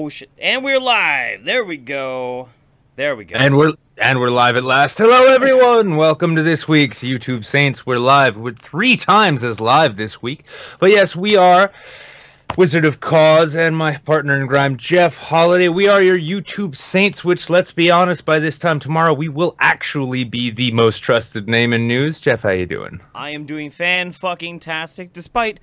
Oh shit! And we're live. There we go. There we go. And we're live at last. Hello, everyone. Welcome to this week's YouTube Saints. We're live. We're 3 times as live this week. But yes, we are Wizard of Cause and my partner in crime, Jeff Holiday. We are your YouTube Saints, which, let's be honest, by this time tomorrow, we will actually be the most trusted name in news. Jeff, how you doing? I am doing fan-fucking-tastic, despite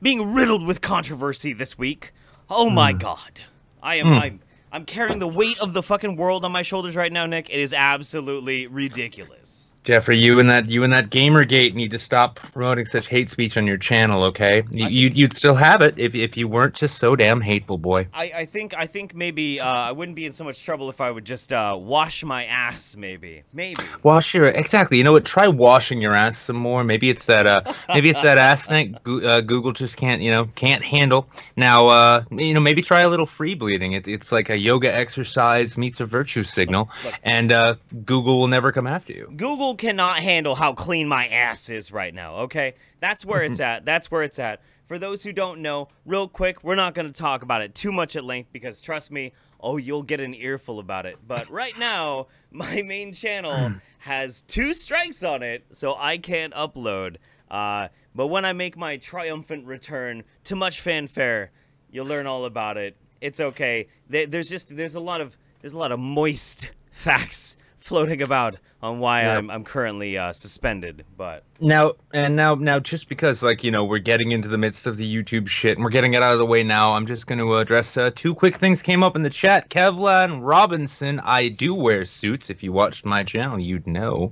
being riddled with controversy this week. Oh my god. I'm carrying the weight of the fucking world on my shoulders right now, Nick. It is absolutely ridiculous. Jeffrey, you and that Gamergate need to stop promoting such hate speech on your channel, okay? You'd still have it if you weren't just so damn hateful, boy. I think maybe I wouldn't be in so much trouble if I would just wash my ass, maybe. Wash your exactly. You know what? Try washing your ass some more. Maybe it's that ass thing Google just can't handle. Now maybe try a little free bleeding. It's like a yoga exercise meets a virtue signal, and Google will never come after you. Google cannot handle how clean my ass is right now, okay? That's where it's at. That's where it's at. For those who don't know, real quick, we're not going to talk about it too much at length because, trust me, you'll get an earful about it. But right now, my main channel has 2 strikes on it, so I can't upload. But when I make my triumphant return to much fanfare, you'll learn all about it. It's okay. There's a lot of moist facts floating about on why I'm currently suspended, but now just because we're getting into the midst of the YouTube shit and we're getting it out of the way now, I'm just going to address 2 quick things came up in the chat. Kevlan Robinson, I do wear suits. If you watched my channel, you'd know.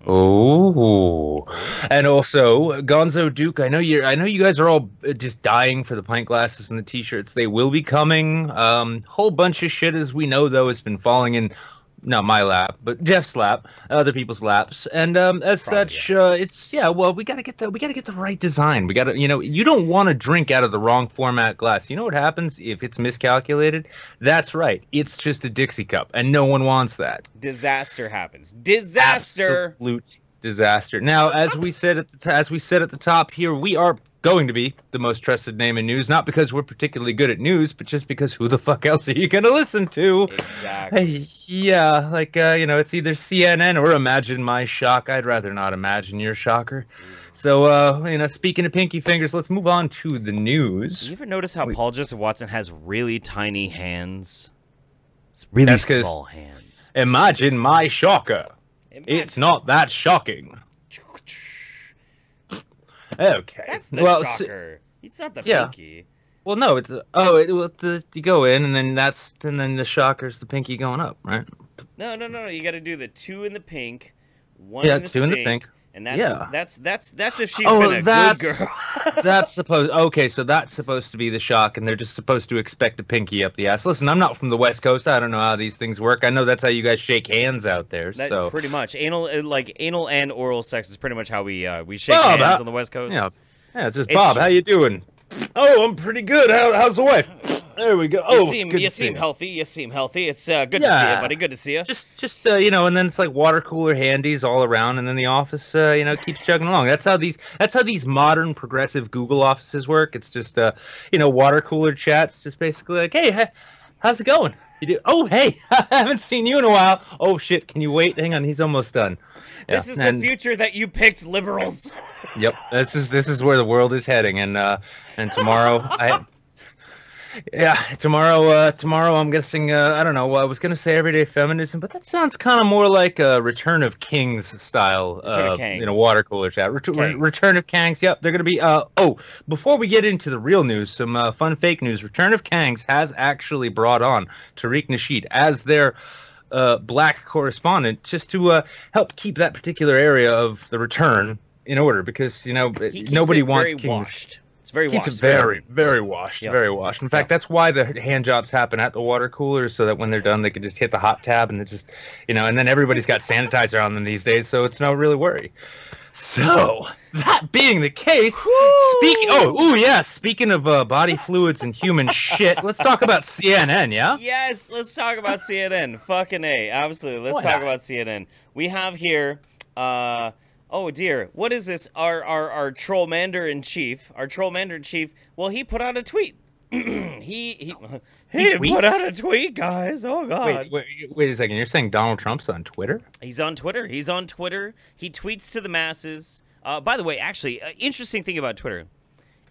Oh, and also Gonzo Duke. I know you guys are all just dying for the pint glasses and the t-shirts. They will be coming. Whole bunch of shit, as we know, though, has been falling in. Not my lap, but Jeff's lap, other people's laps, and as such, it's well, we gotta get the right design. We gotta, you don't want to drink out of the wrong format glass. You know what happens if it's miscalculated? That's right, it's just a Dixie cup, and no one wants that. Disaster happens. Disaster. Absolute disaster. Now, as we said at the top here, we are going to be the most trusted name in news, not because we're particularly good at news, but just because who the fuck else are you gonna listen to? Exactly. Yeah, it's either CNN or Imagine My Shock. I'd rather not imagine your shocker. So, speaking of pinky fingers, let's move on to the news. You ever notice how Paul Joseph Watson has really tiny hands? It's really small hands. Imagine my shocker. It's not that shocking. Okay. That's the shocker. It's not the pinky. Well, no, it's you go in and then then the shocker's the pinky going up, right? No. You got to do the 2 in the pink, 1 in the 2 in the pink. And that's if she's been a good girl. That's supposed to be the shock, and they're just supposed to expect a pinky up the ass. Listen, I'm not from the West Coast. I don't know how these things work. I know that's how you guys shake hands out there. So pretty much anal and oral sex is pretty much how we shake hands on the West Coast. Yeah, it's just Bob. How you doing? Oh, I'm pretty good. How's the wife? There we go. Oh, you seem healthy. You seem healthy. It's good to see you, buddy. Good to see you. Just and then it's like water cooler handies all around, and then the office, keeps chugging along. That's how these modern progressive Google offices work. It's just water cooler chats. Just basically like, hey, how's it going? You do? Oh, hey, I haven't seen you in a while. Oh shit, can you wait? Hang on, he's almost done. This is the future that you picked, liberals. Yep, this is where the world is heading, and tomorrow tomorrow I'm guessing, I don't know, well, I was going to say everyday feminism, but that sounds kind of more like a Return of Kings style, water cooler chat. Return of Kangs, yep, they're going to be, before we get into the real news, some fun fake news. Return of Kangs has actually brought on Tariq Nasheed as their black correspondent, just to help keep that particular area of the return in order, because, nobody wants Kings. Washed. It's very washed. Keeps it very washed. Yep. Very washed. In fact, that's why the hand jobs happen at the water coolers, so that when they're done, they can just hit the hot tab and just, and then everybody's got sanitizer on them these days, so it's no really worry. So, that being the case, speaking of body fluids and human shit, let's talk about CNN, yeah? Yes, let's talk about CNN. Fucking A, absolutely. Let's talk about CNN. We have here, oh dear, what is this? Our Trollmander in Chief, well, he put out a tweet. he put out a tweet, guys. Oh God. Wait a second. You're saying Donald Trump's on Twitter? He's on Twitter. He's on Twitter. He tweets to the masses. By the way, actually, interesting thing about Twitter.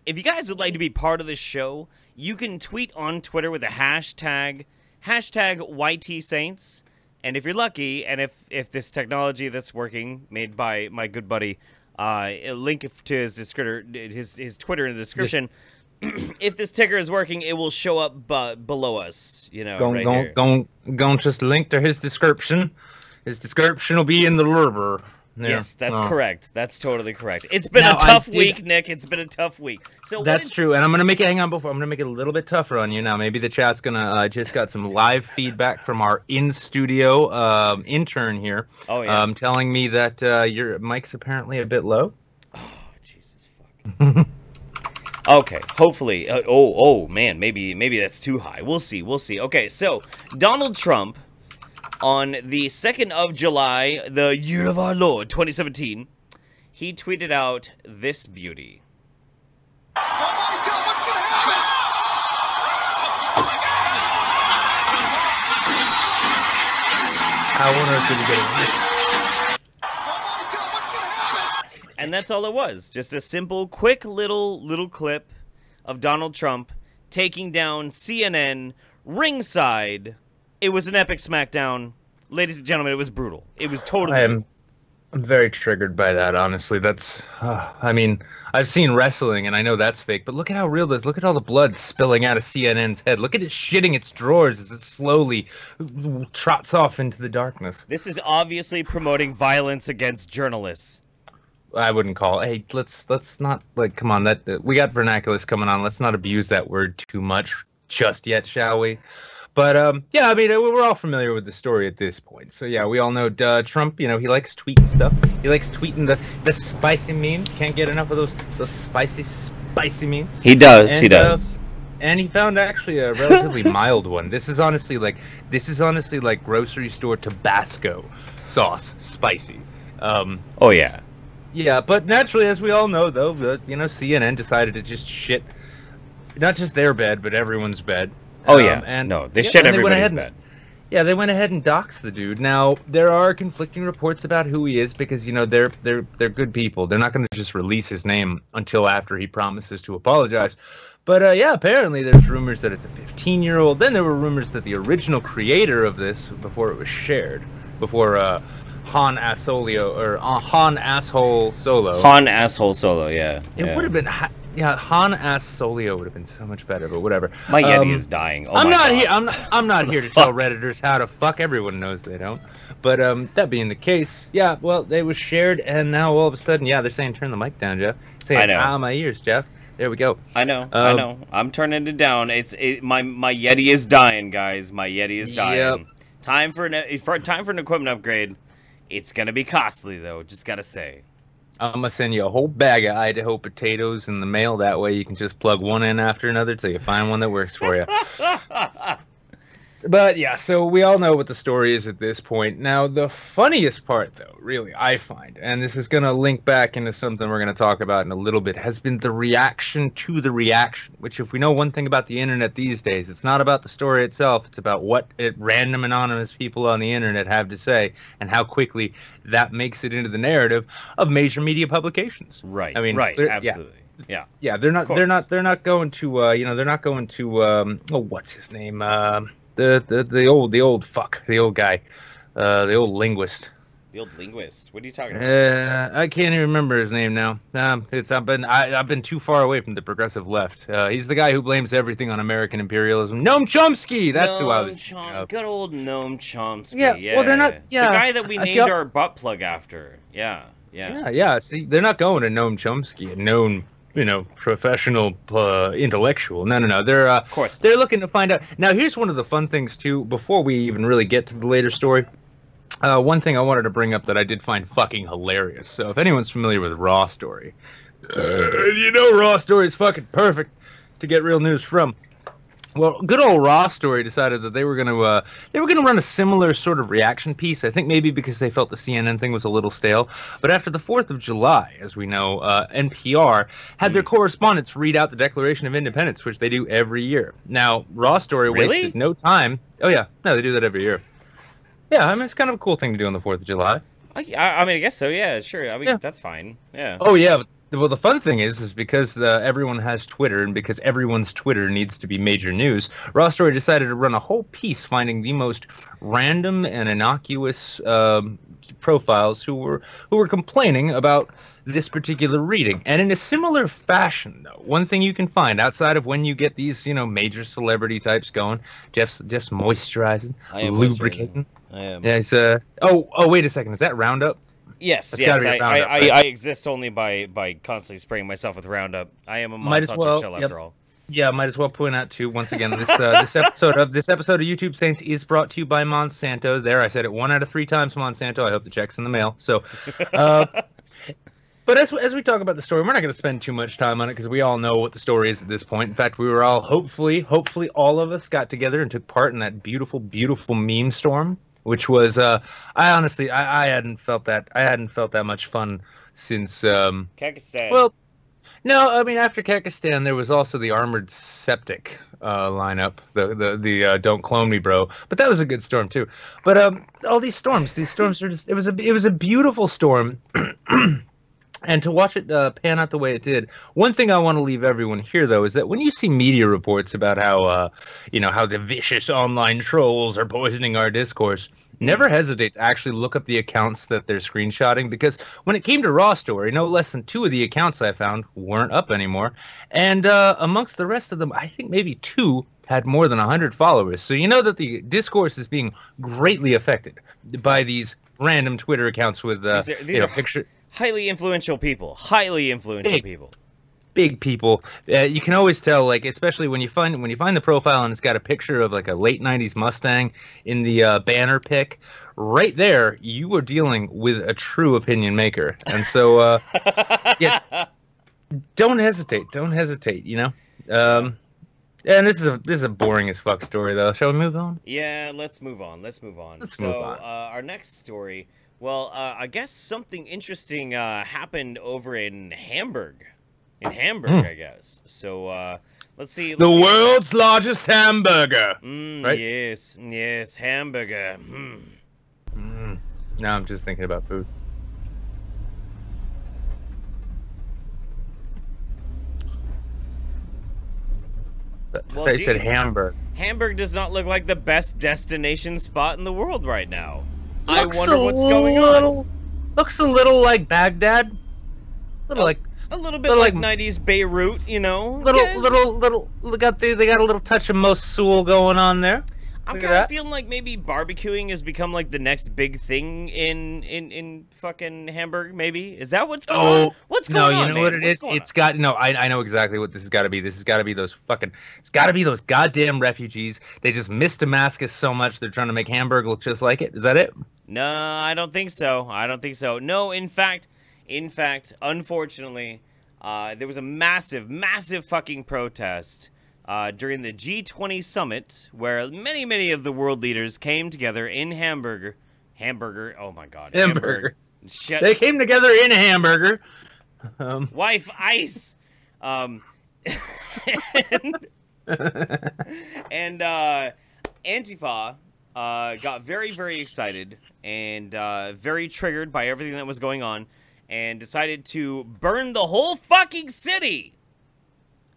If you guys would like to be part of this show, you can tweet on Twitter with a hashtag YTSaints. And if you're lucky, and if this technology that's working, made by my good buddy, a link to his Twitter in the description. If this ticker is working, it will show up below us. You know, Don't just link to his description. His description will be in the lurber. Yeah. Yes, that's correct. That's totally correct. It's been a tough week, Nick. It's been a tough week. So that's true, and I'm gonna make it. Hang on, I'm gonna make it a little bit tougher on you now. Maybe the chat's gonna just got some live feedback from our in-studio intern here. Oh yeah. Telling me that your mic's apparently a bit low. Oh Jesus fuck. Okay, hopefully. Oh man, maybe that's too high. We'll see. Okay, so Donald Trump. On the 2nd of July, the year of our Lord, 2017, he tweeted out this beauty. Oh my God, what's gonna happen? How on earth did he get it? Oh my God, what's gonna happen? And that's all it was. Just a simple, quick little clip of Donald Trump taking down CNN ringside. It was an epic smackdown. Ladies and gentlemen, it was brutal. It was totally... I'm very triggered by that, honestly. That's... I mean, I've seen wrestling, and I know that's fake, but look at how real this is. Look at all the blood spilling out of CNN's head. Look at it shitting its drawers as it slowly trots off into the darkness. This is obviously promoting violence against journalists. I wouldn't call it. Hey, let's not, like, come on. We got Vernaculus coming on. Let's not abuse that word too much just yet, shall we? But, yeah, I mean, we're all familiar with the story at this point. So, yeah, we all know Trump, you know, he likes tweeting stuff. He likes tweeting the spicy memes. Can't get enough of those spicy memes. He does. And he found actually a relatively mild one. This is honestly like grocery store Tabasco sauce spicy. Oh, yeah. Yeah, but naturally, as we all know, though, you know, CNN decided to just shit not just their bed, but everyone's bed. Oh yeah, and no, they shit everybody's bed. Yeah, they went ahead and doxed the dude. Now there are conflicting reports about who he is because you know they're good people. They're not going to just release his name until after he promises to apologize. But yeah, apparently there's rumors that it's a 15-year-old. Then there were rumors that the original creator of this, before it was shared, before Han Asshole Solo, yeah. It would have been. Yeah, Han Ass Solio would have been so much better, but whatever. My Yeti is dying. Oh I'm my not God. here. I'm not here to tell Redditors how to fuck. Everyone knows they don't. But that being the case, yeah. Well, they was shared, and now all of a sudden, yeah, they're saying turn the mic down, Jeff. Saying, my ears, Jeff. There we go. I know. I'm turning it down. My Yeti is dying, guys. My Yeti is dying. Yep. Time for an equipment upgrade. It's gonna be costly though. Just gotta say. I'm gonna send you a whole bag of Idaho potatoes in the mail. That way you can just plug one in after another till you find one that works for you. But yeah, so we all know what the story is at this point. Now, the funniest part, though, really, I find, and this is going to link back into something we're going to talk about in a little bit, has been the reaction to the reaction, which if we know one thing about the internet these days, it's not about the story itself, it's about what random anonymous people on the internet have to say and how quickly that makes it into the narrative of major media publications. Right. I mean, right, absolutely. Yeah, they're not going to what's his name? The old fuck, the old guy, the old linguist. The old linguist. What are you talking about? I can't even remember his name now. I've been too far away from the progressive left. He's the guy who blames everything on American imperialism. Noam Chomsky. That's who I was. Good old Noam Chomsky. Yeah. Well, they're not. Yeah. The guy that we named our butt plug after. Yeah. See, they're not going to Noam Chomsky, a known, professional intellectual. No. They're of course they're looking to find out. Now, here's one of the fun things too. Before we even really get to the later story, one thing I wanted to bring up that I did find fucking hilarious. So, if anyone's familiar with Raw Story, Raw Story is fucking perfect to get real news from. Well, good old Raw Story decided that they were going to run a similar sort of reaction piece. I think maybe because they felt the CNN thing was a little stale. But after the 4th of July, as we know, NPR had their correspondents read out the Declaration of Independence, which they do every year. Now, Raw Story wasted no time. Oh yeah, no, they do that every year. Yeah, I mean it's kind of a cool thing to do on the 4th of July. I mean, I guess so. Yeah, sure. I mean, that's fine. Yeah. Oh yeah. Well, the fun thing is because everyone has Twitter, and because everyone's Twitter needs to be major news, Raw Story decided to run a whole piece finding the most random and innocuous profiles who were complaining about this particular reading. And in a similar fashion, though, one thing you can find outside of when you get these, major celebrity types going, Jeff's moisturizing, lubricating. I am. Yeah, he's oh, wait a second, is that Roundup? Yes, I exist only by constantly spraying myself with Roundup. I am a Monsanto shell after all. Yeah, might as well point out too. Once again, this episode of YouTube Saints is brought to you by Monsanto. There, I said it 1 out of 3 times. Monsanto. I hope the check's in the mail. So, but as we talk about the story, we're not going to spend too much time on it because we all know what the story is at this point. In fact, we were all hopefully all of us got together and took part in that beautiful meme storm. Which was, I honestly hadn't felt that much fun since Kyrgyzstan. Well, no, I mean after Kyrgyzstan, there was also the Armored Septic lineup, the Don't Clone Me Bro, but that was a good storm too. But all these storms are just it was a beautiful storm. And to watch it pan out the way it did, one thing I want to leave everyone here, though, is that when you see media reports about how, how the vicious online trolls are poisoning our discourse, never hesitate to actually look up the accounts that they're screenshotting, because when it came to Raw Story, no less than 2 of the accounts I found weren't up anymore. And amongst the rest of them, I think maybe 2 had more than 100 followers. So you know that the discourse is being greatly affected by these random Twitter accounts with picture. Highly influential people. Big people. You can always tell, like, especially when you find the profile and it's got a picture of like a late '90s Mustang in the banner pic. Right there, you are dealing with a true opinion maker, and so yeah, don't hesitate. And this is a boring as fuck story, though. Shall we move on? Yeah, let's move on. Our next story. Well, I guess something interesting happened over in Hamburg. I guess. So, let's see. The world's largest hamburger. Right? Yes, hamburger. Now I'm just thinking about food. Well, I said Hamburg. Hamburg does not look like the best destination spot in the world right now. I wonder what's going on. Looks a little like Baghdad. A little bit like 90s Beirut, They got a little touch of Mosul going on there. I'm kind of feeling like maybe barbecuing has become like the next big thing in fucking Hamburg. Maybe is that what's going on? What's going on? No, you know what it is. It's got I know exactly what this has got to be. This has got to be those fucking. It's got to be those goddamn refugees. They just miss Damascus so much they're trying to make Hamburg look just like it. Is that it? No, I don't think so. No, in fact, unfortunately, there was a massive fucking protest. During the G20 summit, where many of the world leaders came together in Hamburg. Oh my God, Hamburg. Shit. They came together in a hamburger. Wife ice. And Antifa got very excited and very triggered by everything that was going on, and decided to burn the whole fucking city.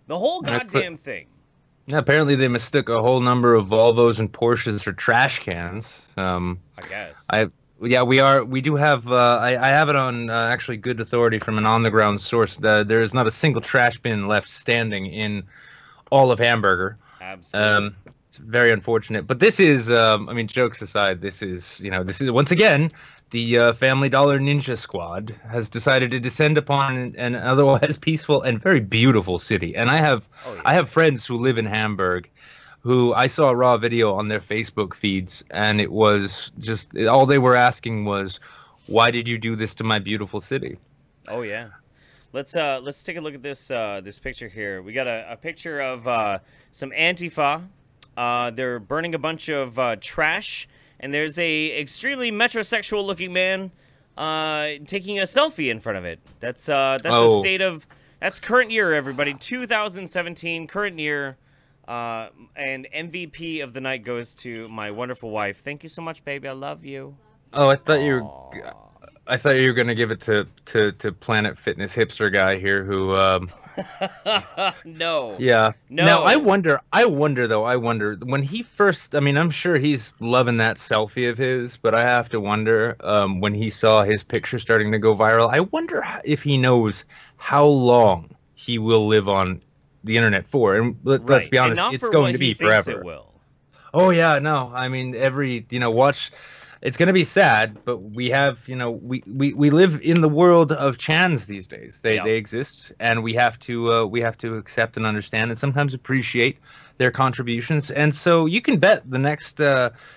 The whole goddamn thing. Yeah, apparently they mistook a whole number of Volvos and Porsches for trash cans. I guess. We do have. I have it on actually good authority from an on-the-ground source. There is not a single trash bin left standing in all of Hamburg. Absolutely. It's very unfortunate. But this is. Jokes aside, this is once again. The Family Dollar Ninja Squad has decided to descend upon an otherwise peaceful and very beautiful city. And I have friends who live in Hamburg who I saw a raw video on their Facebook feeds, and it was just all they were asking was, why did you do this to my beautiful city? Oh, yeah. Let's take a look at this this picture here. We got a picture of some Antifa. They're burning a bunch of trash, and there's a extremely metrosexual looking man taking a selfie in front of it. That's the state of current year, everybody. 2017, current year. And MVP of the night goes to my wonderful wife. Thank you so much, baby. I love you. Oh, I thought you were gonna give it to Planet Fitness hipster guy here who. No. Yeah. No. Now I wonder when he first. I mean, I'm sure he's loving that selfie of his, but I have to wonder when he saw his picture starting to go viral. I wonder if he knows how long he will live on the internet for, and let's be honest, it's going to be forever. It will. Oh yeah, no, I mean watch. It's going to be sad, but we have we live in the world of chans these days. They exist, and we have to accept and understand, and sometimes appreciate their contributions. And so you can bet the next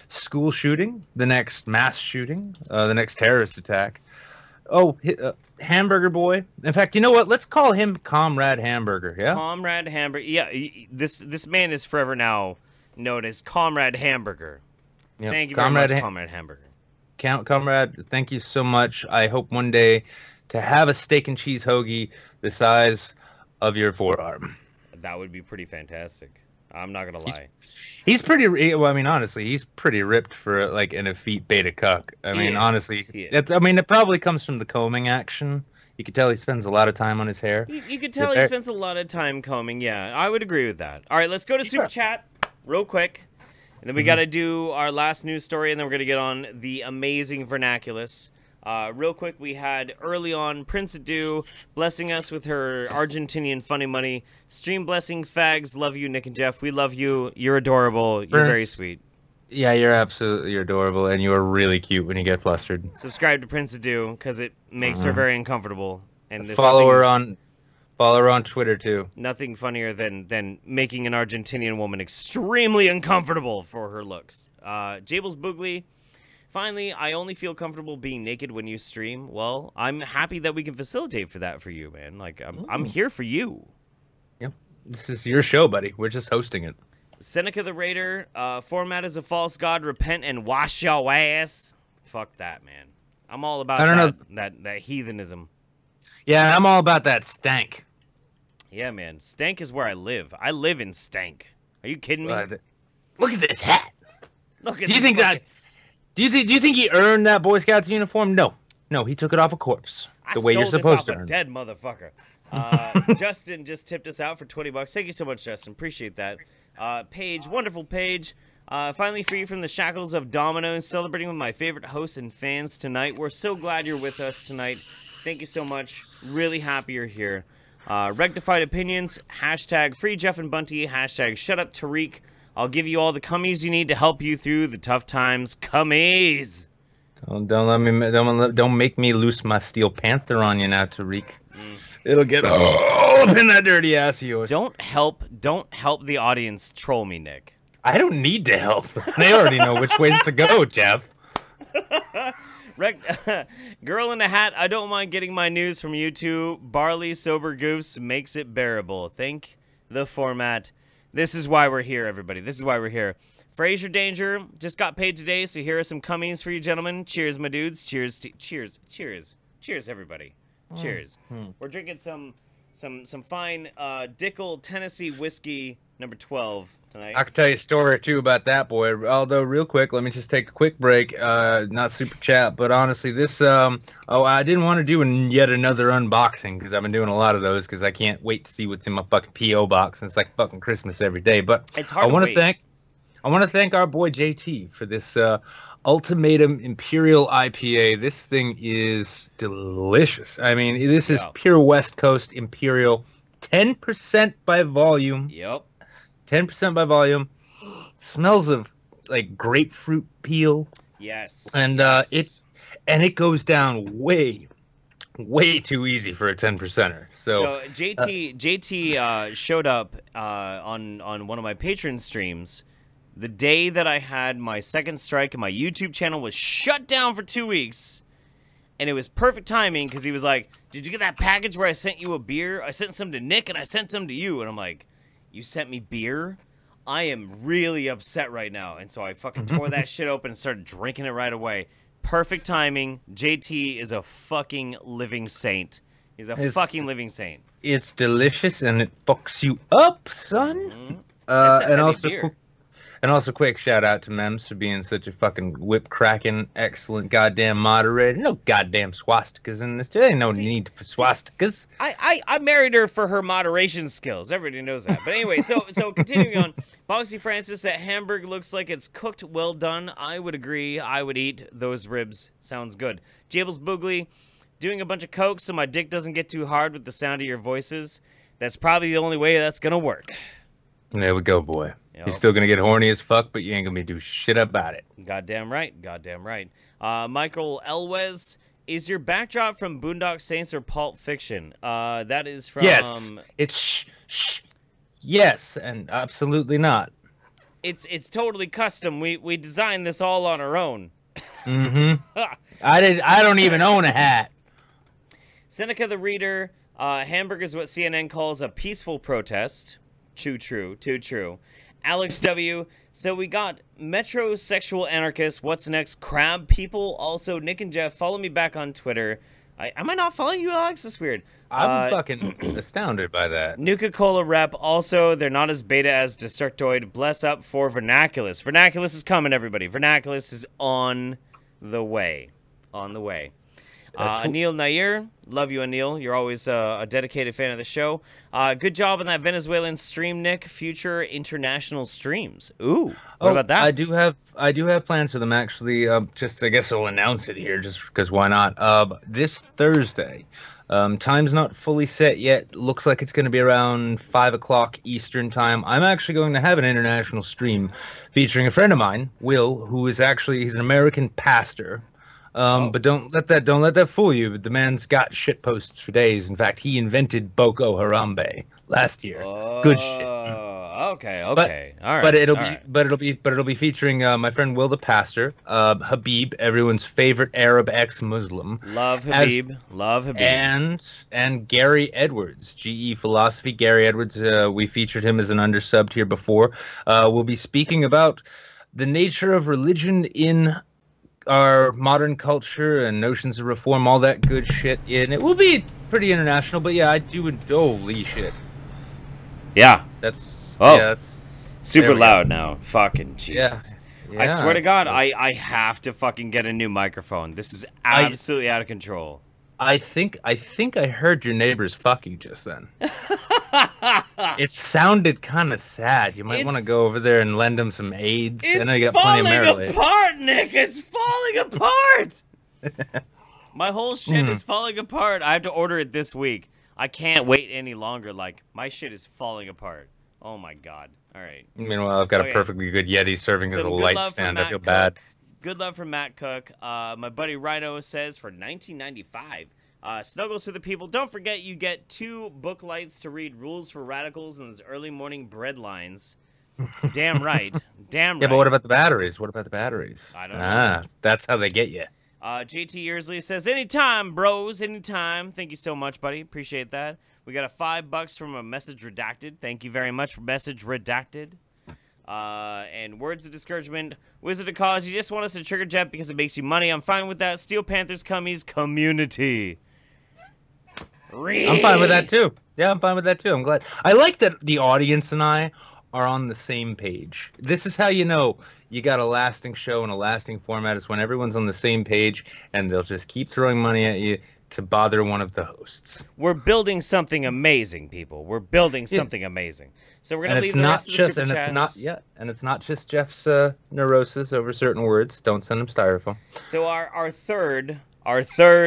school shooting, the next mass shooting, the next terrorist attack. Hamburger boy. In fact, you know what? Let's call him Comrade Hamburger. Yeah. Comrade Hamburger. Yeah. This man is forever now known as Comrade Hamburger. Yep. Thank you very much, Comrade Hamburger. Comrade, thank you so much. I hope one day to have a steak and cheese hoagie the size of your forearm. That would be pretty fantastic. I'm not gonna lie. He's pretty. Well, I mean, honestly, he's pretty ripped for like an effete beta cuck. I mean, honestly, it probably comes from the combing action. You could tell he spends a lot of time on his hair. You could tell he spends a lot of time combing. Yeah, I would agree with that. All right, let's go to Super Chat real quick. And then we got to do our last news story, and then we're going to get on the amazing Vernaculus. Real quick, we had early on Prince Ado blessing us with her Argentinian funny money. Stream blessing fags. Love you, Nick and Jeff. We love you. You're adorable. You're very sweet. Yeah, you're adorable, and you're really cute when you get flustered. Subscribe to Prince Ado because it makes her very uncomfortable. And follow her on Twitter too. Nothing funnier than making an Argentinian woman extremely uncomfortable for her looks. Jables Boogly. Finally, I only feel comfortable being naked when you stream. Well, I'm happy that we can facilitate for that for you, man. Like, I'm here for you. Yep. This is your show, buddy. We're just hosting it. Seneca the Raider, format is a false god. Repent and wash your ass. Fuck that, man. I'm all about that heathenism. Yeah, I'm all about that stank. Yeah, man. Stank is where I live. I live in stank. Are you kidding me? Look at this hat. Look at Do you think he earned that Boy Scouts uniform? No. No, he took it off a corpse. The way you're supposed to earn. Dead motherfucker. Justin just tipped us out for $20. Thank you so much, Justin. Appreciate that. Paige, wonderful Paige. Finally free from the shackles of Domino's, celebrating with my favorite hosts and fans tonight. We're so glad you're with us tonight. Thank you so much. Really happy you're here. Rectified opinions, hashtag free Jeff and Bunty, hashtag shut up Tariq. I'll give you all the cummies you need to help you through the tough times. Cummies! Don't make me loose my Steel Panther on you now, Tariq. It'll get all up in that dirty ass of yours. Don't help the audience troll me, Nick. I don't need to help. They already know which ways to go, Jeff. Girl in a hat, I don't mind getting my news from YouTube. Barley Sober Goose makes it bearable. Thank the format. This is why we're here, everybody. This is why we're here. Fraser Danger just got paid today, so here are some cummies for you, gentlemen. Cheers, my dudes. Cheers, cheers, everybody. Cheers. We're drinking some fine Dickel Tennessee whiskey number 12 tonight. I could tell you a story or two about that, boy. Although, real quick, let me just take a quick break. Not super chat, but honestly, this I didn't want to do yet another unboxing because I've been doing a lot of those because I can't wait to see what's in my fucking PO box, and it's like fucking Christmas every day. But it's hard to wait. I want to thank our boy JT for this Ultimatum Imperial IPA. This thing is delicious. I mean, this is pure West Coast Imperial, 10% by volume. Yep. 10% by volume. Smells of like grapefruit peel. Yes. And it goes down way too easy for a 10%er. So JT showed up on one of my Patreon streams the day that I had my second strike and my YouTube channel was shut down for 2 weeks. And it was perfect timing because he was like, did you get that package where I sent you a beer? I sent some to Nick and I sent some to you. And I'm like, you sent me beer? I am really upset right now. And so I fucking tore that shit open and started drinking it right away. Perfect timing. JT is a fucking living saint. He's a fucking living saint. It's delicious and it fucks you up, son. And also, quick shout out to Mems for being such a fucking whip cracking, excellent goddamn moderator. No goddamn swastikas in this. There ain't no need for swastikas. I married her for her moderation skills. Everybody knows that. But anyway, so continuing on, Boxy Francis at Hamburg looks like it's cooked well done. I would agree. I would eat those ribs. Sounds good. Jables Boogly, doing a bunch of coke so my dick doesn't get too hard with the sound of your voices. That's probably the only way that's gonna work. There we go, boy. Yep. You're still going to get horny as fuck, but you ain't going to do shit about it. Goddamn right. Goddamn right. Michael Elwes, is your backdrop from Boondock Saints or Pulp Fiction? That is from... Yes. It's yes, and absolutely not. It's totally custom. We designed this all on our own. Mm-hmm. I don't even own a hat. Seneca the Reader, Hamburg is what CNN calls a peaceful protest. Too true. Too true. Alex W. So we got metrosexual anarchists. What's next? Crab people. Also, Nick and Jeff, follow me back on Twitter. Am I not following you, Alex? That's weird. I'm fucking astounded by that. Nuka-Cola rep. Also, they're not as beta as Destructoid. Bless up for Vernaculus. Vernaculus is coming, everybody. Vernaculus is on the way. On the way. Anil Nair, love you, Anil. You're always a dedicated fan of the show. Good job on that Venezuelan stream, Nick. Future international streams. Ooh, what about that? I do have plans for them actually. Just I guess I'll announce it here, just because why not? This Thursday, time's not fully set yet. Looks like it's going to be around 5 o'clock Eastern time. I'm actually going to have an international stream featuring a friend of mine, Will, who is he's an American pastor. But don't let that fool you. The man's got shit posts for days. In fact, he invented Boko Harambe last year. Good shit. Okay, all right. But it'll be featuring my friend Will the pastor, Habib, everyone's favorite Arab ex-Muslim. Love Habib. Love Habib. And Gary Edwards, GE Philosophy. Gary Edwards, we featured him as an undersubbed here before. We'll be speaking about the nature of religion in our modern culture and notions of reform, all that good shit. And it will be pretty international, but yeah, I do. Holy shit. Yeah. That's super loud now. Fucking Jesus. Yeah, I swear to God, I have to fucking get a new microphone. This is absolutely out of control. I think I heard your neighbors fucking just then. It sounded kind of sad. You might want to go over there and lend them some aids. It's falling apart, Nick. It's falling apart. My whole shit is falling apart. I have to order it this week. I can't wait any longer. Like, my shit is falling apart. Oh my God. All right. Meanwhile, I've got a perfectly good Yeti serving as a light stand. I feel bad. Good love from Matt Cook. My buddy Rhino says for $19.95. Snuggles to the people. Don't forget you get 2 book lights to read Rules for Radicals and those early morning bread lines. Damn right. Damn right. Yeah, but what about the batteries? What about the batteries? I don't know. That's how they get you. JT Yearsley says, anytime, bros, anytime. Thank you so much, buddy. Appreciate that. We got a $5 from a Message Redacted. Thank you very much for Message Redacted. And words of discouragement. Wizard of Cause, you just want us to trigger jet because it makes you money. I'm fine with that. Steel Panthers Cummies community. I'm fine with that too. Yeah, I'm fine with that too. I'm glad. I like that the audience and I are on the same page. This is how you know you got a lasting show and a lasting format, is when everyone's on the same page and they'll just keep throwing money at you to bother one of the hosts. We're building something amazing, people. We're building something amazing. So we're gonna leave the rest of the super chats. And it's not just Jeff's neurosis over certain words. Don't send him styrofoam. So our third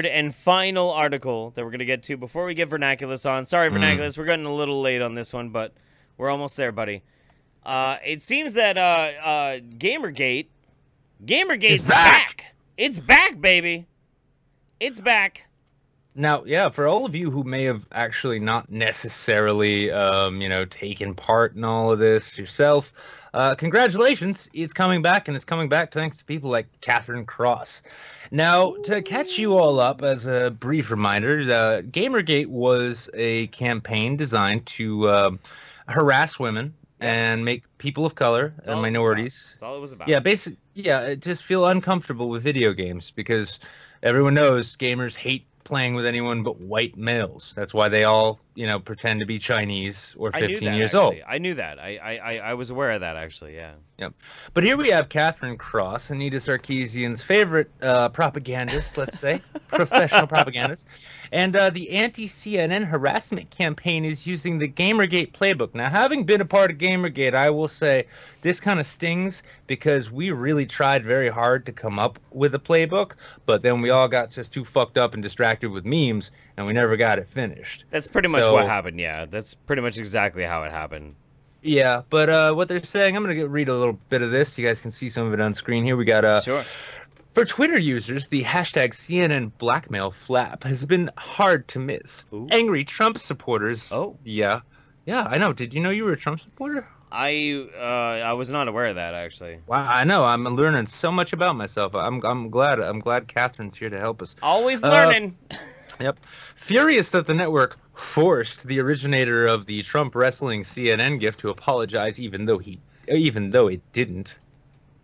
and final article that we're gonna get to before we get Vernaculus on. Sorry, Vernaculus, we're getting a little late on this one, but we're almost there, buddy. It seems that Gamergate's back. It's back, baby. It's back. Now, yeah, for all of you who may have actually not necessarily, taken part in all of this yourself, congratulations, it's coming back, and it's coming back thanks to people like Catherine Cross. Now, to catch you all up, as a brief reminder, Gamergate was a campaign designed to harass women and make people of color and minorities. That's all it was about. Yeah, just feel uncomfortable with video games, because everyone knows gamers hate playing with anyone but white males. That's why they all, pretend to be Chinese or 15 years old. I knew that. I was aware of that, actually, yeah. Yep. But here we have Catherine Cross, Anita Sarkeesian's favorite propagandist, let's say, professional propagandist. And the anti-CNN harassment campaign is using the Gamergate playbook. Now, having been a part of Gamergate, I will say this kind of stings, because we really tried very hard to come up with a playbook, but then we all got just too fucked up and distracted with memes, and we never got it finished. That's pretty much what happened, yeah. That's pretty much exactly how it happened. Yeah, but what they're saying, I'm going to read a little bit of this. You guys can see some of it on screen here. We got Sure. For Twitter users, the hashtag CNN blackmail flap has been hard to miss. Ooh. Angry Trump supporters. Oh. Yeah, I know. Did you know you were a Trump supporter? I was not aware of that, actually. Wow, I know. I'm learning so much about myself. I'm glad Catherine's here to help us. Always learning. Yep. Furious that the network forced the originator of the Trump wrestling CNN gift to apologize, even though it didn't.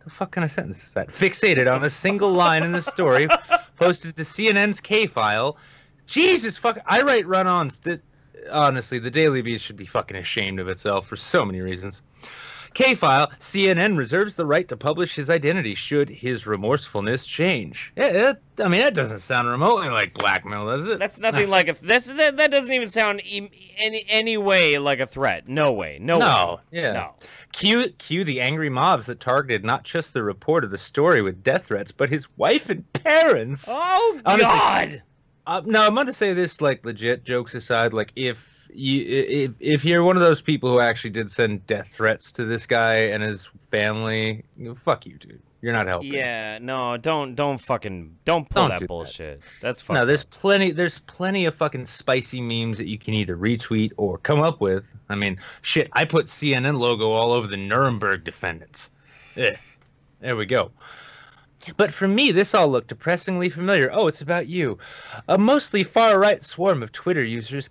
The fuck kind of sentence is that? Fixated on a single line in the story, posted to CNN's K-file. Jesus fuck! I write run-ons. Honestly, the Daily Beast should be fucking ashamed of itself for so many reasons. K-file, CNN reserves the right to publish his identity should his remorsefulness change. Yeah, that doesn't sound remotely like blackmail, does it? That's nothing like a... That doesn't even sound any way like a threat. No way. No way. Yeah. No. Cue the angry mobs that targeted not just the report of the story with death threats, but his wife and parents. Oh, honestly, God! No, I'm going to say this, like, legit, jokes aside, like, if you're one of those people who actually did send death threats to this guy and his family, fuck you, dude. You're not helping. Yeah, no, don't pull that bullshit. That's fucked. No, there's plenty of fucking spicy memes that you can either retweet or come up with. I mean, shit, I put CNN logo all over the Nuremberg defendants. There we go. But for me, this all looked depressingly familiar. Oh, it's about you. A mostly far-right swarm of Twitter users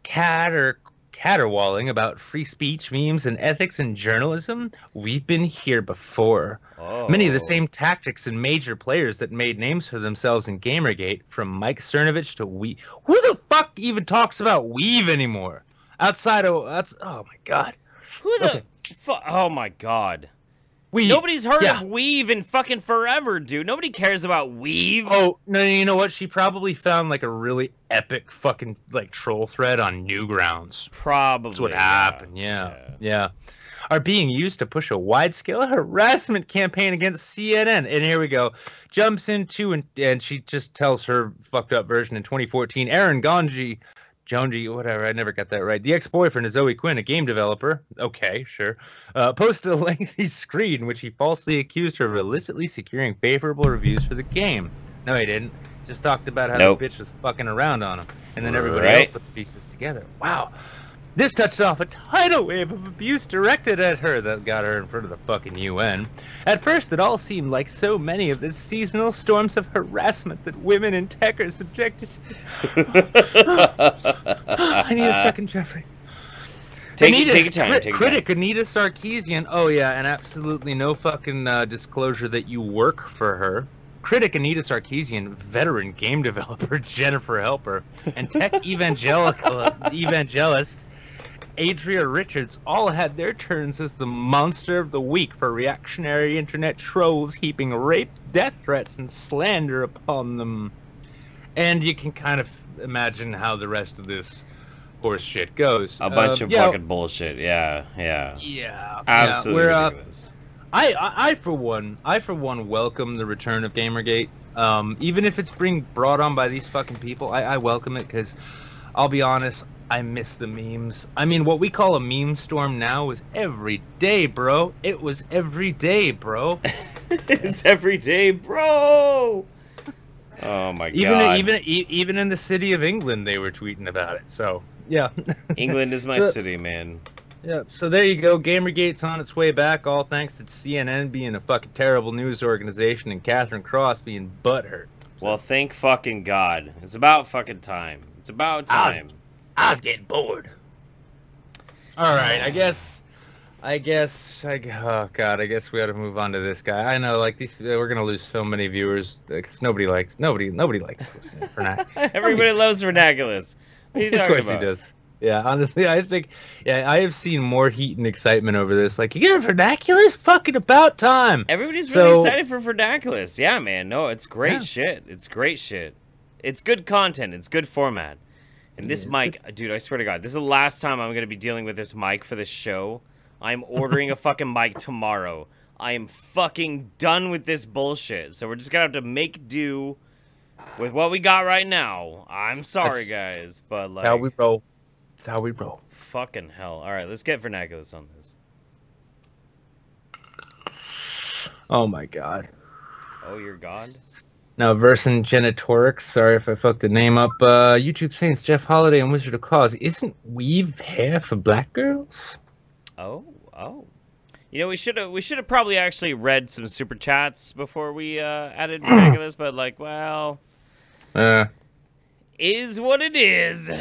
caterwauling about free speech, memes, and ethics in journalism. We've been here before. Oh. Many of the same tactics and major players that made names for themselves in Gamergate, from Mike Cernovich to Weave. Who the fuck even talks about Weave anymore? Oh my god. Who the fuck? Oh my god. Weave. Nobody's heard of Weave in fucking forever, dude. Nobody cares about Weave. Oh, no, you know what? She probably found, like, a really epic fucking, like, troll thread on Newgrounds. Probably. That's what happened, yeah. Are being used to push a wide-scale harassment campaign against CNN. And here we go. Jumps into, and she just tells her fucked up version in 2014. Aaron Gonji, whatever, I never got that right. The ex-boyfriend of Zoe Quinn, a game developer. Okay, sure. Posted a lengthy screen in which he falsely accused her of illicitly securing favorable reviews for the game. No, he didn't. Just talked about how the bitch was fucking around on him. And then everybody else put the pieces together. Wow. This touched off a tidal wave of abuse directed at her that got her in front of the fucking UN. At first, it all seemed like so many of the seasonal storms of harassment that women in tech are subjected to. I need a second, Jeffrey. Take your time. Critic Anita Sarkeesian. Oh, yeah, and absolutely no fucking disclosure that you work for her. Critic Anita Sarkeesian, veteran game developer Jennifer Helper, and tech evangelist Adria Richards all had their turns as the monster of the week for reactionary internet trolls heaping rape, death threats, and slander upon them. And you can kind of imagine how the rest of this horse shit goes. A bunch of fucking bullshit. Yeah. Absolutely ridiculous. I for one welcome the return of Gamergate. Even if it's being brought on by these fucking people, I welcome it, because I'll be honest, I miss the memes. I mean, what we call a meme storm now is every day, bro. It was every day, bro. It's every day, bro. Oh my god. Even in the city of England, they were tweeting about it. So yeah. England is my city, man. Yeah. So there you go. Gamergate's on its way back, all thanks to CNN being a fucking terrible news organization and Catherine Cross being butthurt. So. Well, thank fucking God. It's about fucking time. It's about time. I was getting bored. All right. Oh God, I guess we ought to move on to this guy. I know, like we're gonna lose so many viewers because nobody likes listening to Vernaculus. Everybody loves Vernaculus. What are you talking about? Of course he does. Yeah, honestly, I think, I have seen more heat and excitement over this. Like, you got Vernaculus? Fucking about time. Everybody's really excited for Vernaculus. Yeah, man. No, it's great shit. It's great shit. It's good content. It's good format. And this mic, dude, I swear to God, this is the last time I'm gonna be dealing with this mic for this show. I'm ordering a fucking mic tomorrow. I am fucking done with this bullshit. So we're just gonna have to make do with what we got right now. I'm sorry, guys, but like... how we roll. That's how we roll. Fucking hell. Alright, let's get Vernaculus on this. Oh my god. Oh, you're God? Now, Vercingetorix, sorry if I fucked the name up. YouTube Saints, Jeff Holiday, and Wizard of Cause. Isn't weave hair for black girls? Oh. You know, we should have probably actually read some super chats before we added Vernaculus, but like, well, is what it is.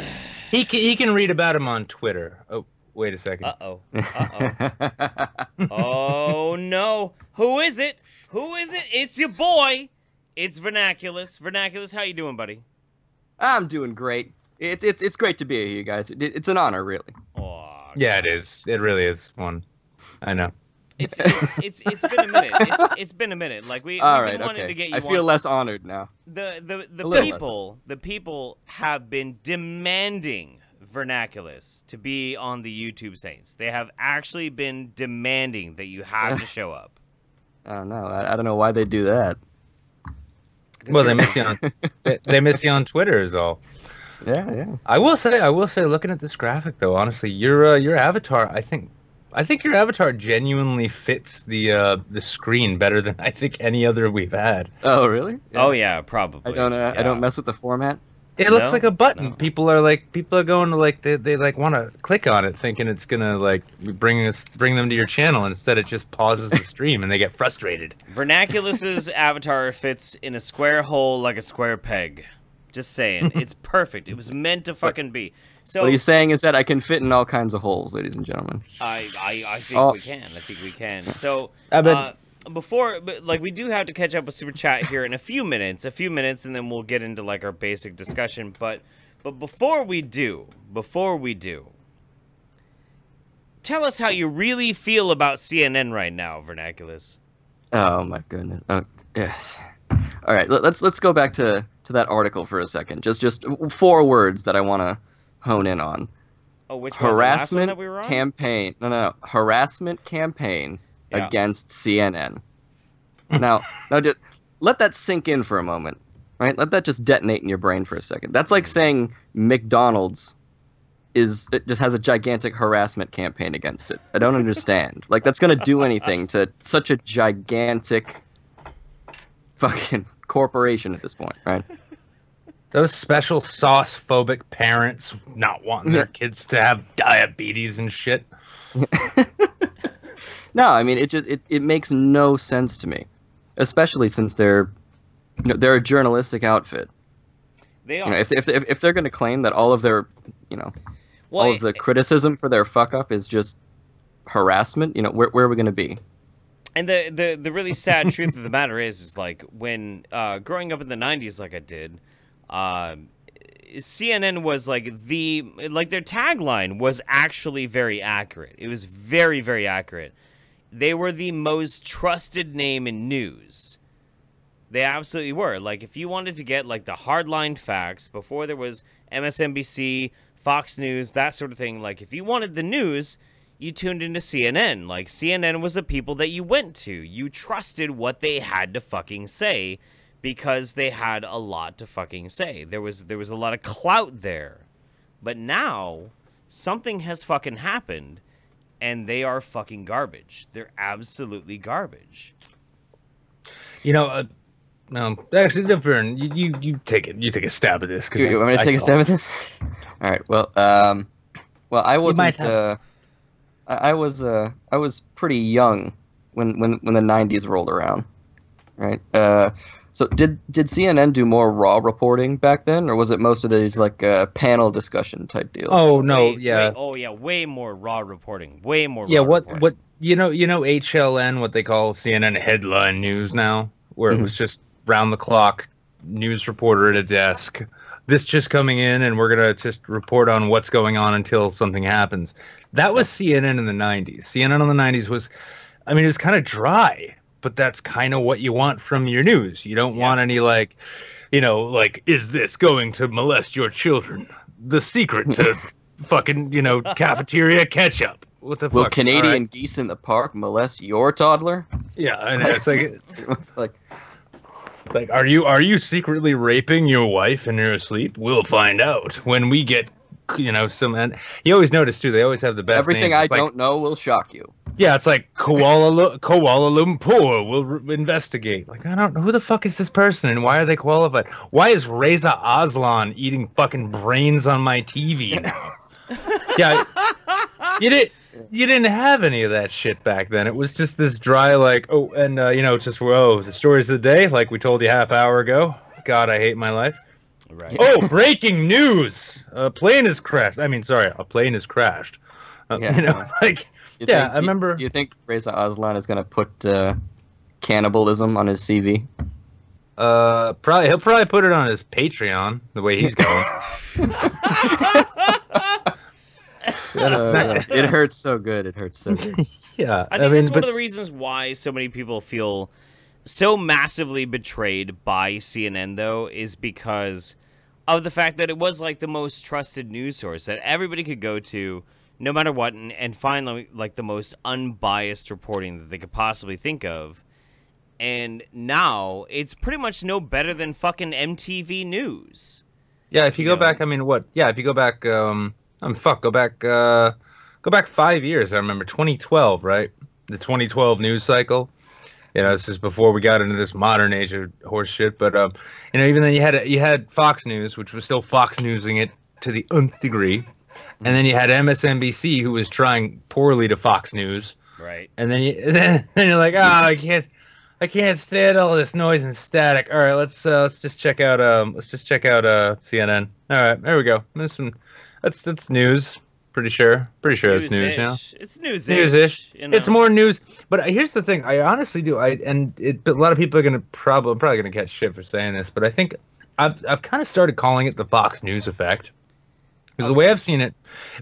He can read about him on Twitter. Oh, wait a second. Uh-oh. Oh no. Who is it? It's your boy. It's Vernaculus. Vernaculus, how you doing, buddy? I'm doing great. It's great to be here, you guys. It's an honor, really. Oh, yeah, it is. It really is one. I know. It's been a minute. It's been a minute. Like we've been wanting to get you. I feel less honored now. The people have been demanding Vernaculus to be on the YouTube Saints. They have actually been demanding that you have to show up. Oh no, I don't know why they do that. Well, they miss you on they miss you on Twitter is all. Yeah. I will say, looking at this graphic though, honestly, your avatar, I think your avatar genuinely fits the screen better than I think any other we've had. Oh really? Yeah. Oh yeah, probably. I don't mess with the format. It looks like a button. No. People are going to like they like want to click on it, thinking it's gonna like bring them to your channel. Instead, it just pauses the stream and they get frustrated. Vernaculus's avatar fits in a square hole like a square peg. Just saying, it's perfect. It was meant to fucking be. So what you're saying is that I can fit in all kinds of holes, ladies and gentlemen. I think we can. I think we can. So we do have to catch up with Super Chat here in a few minutes, and then we'll get into like our basic discussion. But before we do, tell us how you really feel about CNN right now, Vernaculus. Oh my goodness. Oh, yes. All right, let's go back to that article for a second. Just 4 words that I want to hone in on. Oh, which one? Harassment that we were on? Campaign. No. Harassment campaign against CNN. Now, just let that sink in for a moment, right? Let that just detonate in your brain for a second. That's like saying McDonald's it just has a gigantic harassment campaign against it. I don't understand. Like, that's gonna do anything to such a gigantic fucking corporation at this point, right? Those special sauce-phobic parents not wanting their kids to have diabetes and shit. No, I mean it makes no sense to me, especially since they're a journalistic outfit. They are. If they're going to claim that all of their all of the criticism for their fuck up is just harassment, where are we going to be? And the really sad truth of the matter is like when growing up in the 90s, like I did. CNN was like their tagline was actually very accurate. It was very, very accurate. They were the most trusted name in news. They absolutely were. Like, if you wanted to get like the hardline facts before there was MSNBC, Fox News, that sort of thing, like if you wanted the news, you tuned into CNN. Like, CNN was the people that you went to. You trusted what they had to fucking say, because they had a lot to fucking say. There was a lot of clout there. But now, something has fucking happened, and they are fucking garbage. They're absolutely garbage. Actually, no, Vern, you take it. You take a stab at this. You want me to take a stab at this? All right. Well, I wasn't. I was pretty young when the '90s rolled around, right? So did CNN do more raw reporting back then, or was it most of these like panel discussion type deals? Oh no, way more raw reporting. Way more. Yeah, raw reporting. what you know HLN, what they call CNN headline news now, where it was just round the clock news reporter at a desk. This just coming in, and we're gonna just report on what's going on until something happens. That was CNN in the '90s. CNN in the '90s was, I mean, it was kind of dry, but that's kind of what you want from your news. You don't want any like, is this going to molest your children? The secret to fucking, cafeteria ketchup. What the fuck? Will Canadian geese in the park molest your toddler? Yeah, and it's like, it's like, are you secretly raping your wife in your sleep? We'll find out when we get, some. And you always notice too, they always have the best. Everything names. I don't know will shock you. Yeah, it's like Kuala Lumpur will investigate. Like, I don't know, who the fuck is this person and why are they qualified? Why is Reza Aslan eating fucking brains on my TV now? Yeah, you didn't have any of that shit back then. It was just this dry, like, the stories of the day, like we told you half hour ago. God, I hate my life. Right. Oh, breaking news! A plane has crashed. I remember. Do you think Reza Aslan is gonna put cannibalism on his CV? He'll probably put it on his Patreon. The way he's going. It hurts so good. It hurts so good. Yeah, I think that's one of the reasons why so many people feel so massively betrayed by CNN, though, is because of the fact that it was like the most trusted news source that everybody could go to, no matter what, and find like the most unbiased reporting that they could possibly think of. And now it's pretty much no better than fucking MTV News. Yeah, if you go back, I mean, what? Yeah, if you go back, go back 5 years. I remember 2012, right? The 2012 news cycle. This is before we got into this modern age of horse shit. But even then you had Fox News, which was still Fox Newsing it to the nth degree, and then you had MSNBC, who was trying poorly to Fox News. Right. And then you're like, I can't stand all this noise and static. All right, let's just check out CNN. All right, there we go. That's news. Pretty sure it's news. It's news-ish. News-ish. It's more news. But here's the thing. I honestly do. A lot of people are probably gonna catch shit for saying this, but I think I've kind of started calling it the Fox News effect. Because the way I've seen it,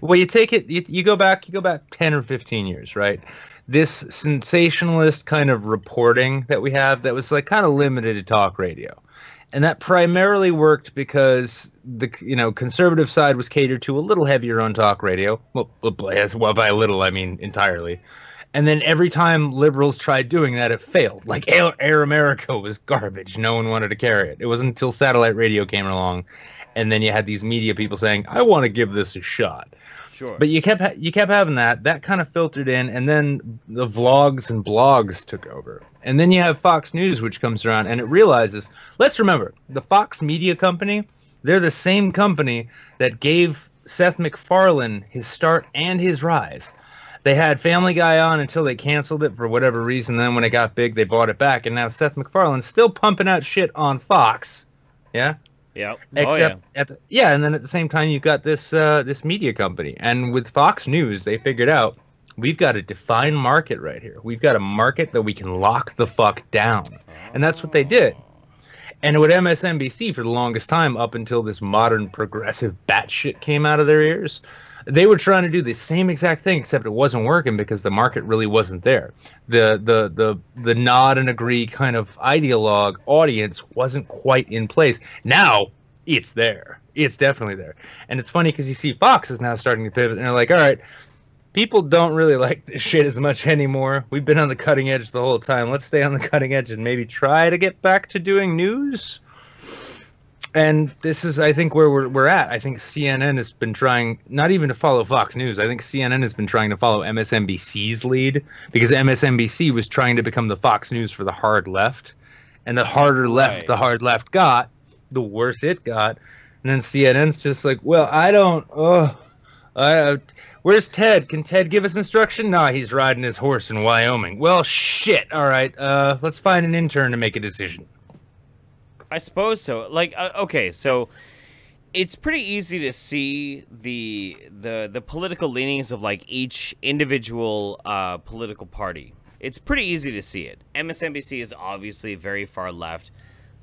well, you take it, you go back 10 or 15 years, right? This sensationalist kind of reporting that we have that was like kind of limited to talk radio. And that primarily worked because the conservative side was catered to a little heavier on talk radio. Well, by a little, I mean entirely. And then every time liberals tried doing that, it failed. Like Air America was garbage. No one wanted to carry it. It wasn't until satellite radio came along, and then you had these media people saying, "I want to give this a shot." Sure. But you kept having that kind of filtered in, and then the vlogs and blogs took over. And then you have Fox News, which comes around, and it realizes, let's remember, the Fox Media Company, they're the same company that gave Seth MacFarlane his start and his rise. They had Family Guy on until they canceled it for whatever reason. Then when it got big, they bought it back, and now Seth MacFarlane's still pumping out shit on Fox. Yeah? Yeah. Except and then at the same time you've got this media company, and with Fox News they figured out we've got a defined market right here. We've got a market that we can lock the fuck down, and that's what they did. And with MSNBC for the longest time, up until this modern progressive batshit came out of their ears, they were trying to do the same exact thing, except it wasn't working because the market really wasn't there. The nod and agree kind of ideologue audience wasn't quite in place. Now it's there. It's definitely there. And it's funny because you see Fox is now starting to pivot, and they're like, all right, people don't really like this shit as much anymore. We've been on the cutting edge the whole time. Let's stay on the cutting edge and maybe try to get back to doing news. And this is, I think, where we're at. I think CNN has been trying not even to follow Fox News. I think CNN has been trying to follow MSNBC's lead, because MSNBC was trying to become the Fox News for the hard left. And the harder left the hard left got, the worse it got. And then CNN's just like, well, I don't. Where's Ted? Can Ted give us instruction? Nah, he's riding his horse in Wyoming. Well, shit. All right, let's find an intern to make a decision. I suppose so. Like, okay, so it's pretty easy to see the political leanings of like each individual political party. It's pretty easy to see it. MSNBC is obviously very far left.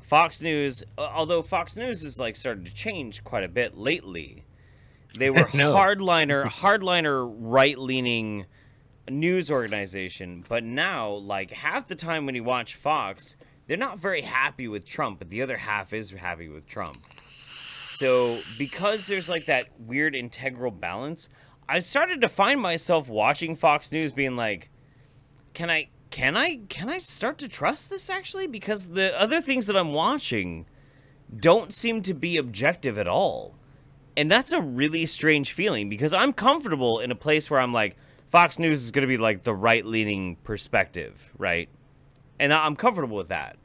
Fox News, although Fox News has like started to change quite a bit lately. They were hardliner right-leaning news organization, but now like half the time when you watch Fox, they're not very happy with Trump, but the other half is happy with Trump. So because there's like that weird integral balance, I started to find myself watching Fox News being like, can I start to trust this actually? Because the other things that I'm watching don't seem to be objective at all. And that's a really strange feeling because I'm comfortable in a place where I'm like, Fox News is going to be like the right-leaning perspective, right? And I'm comfortable with that.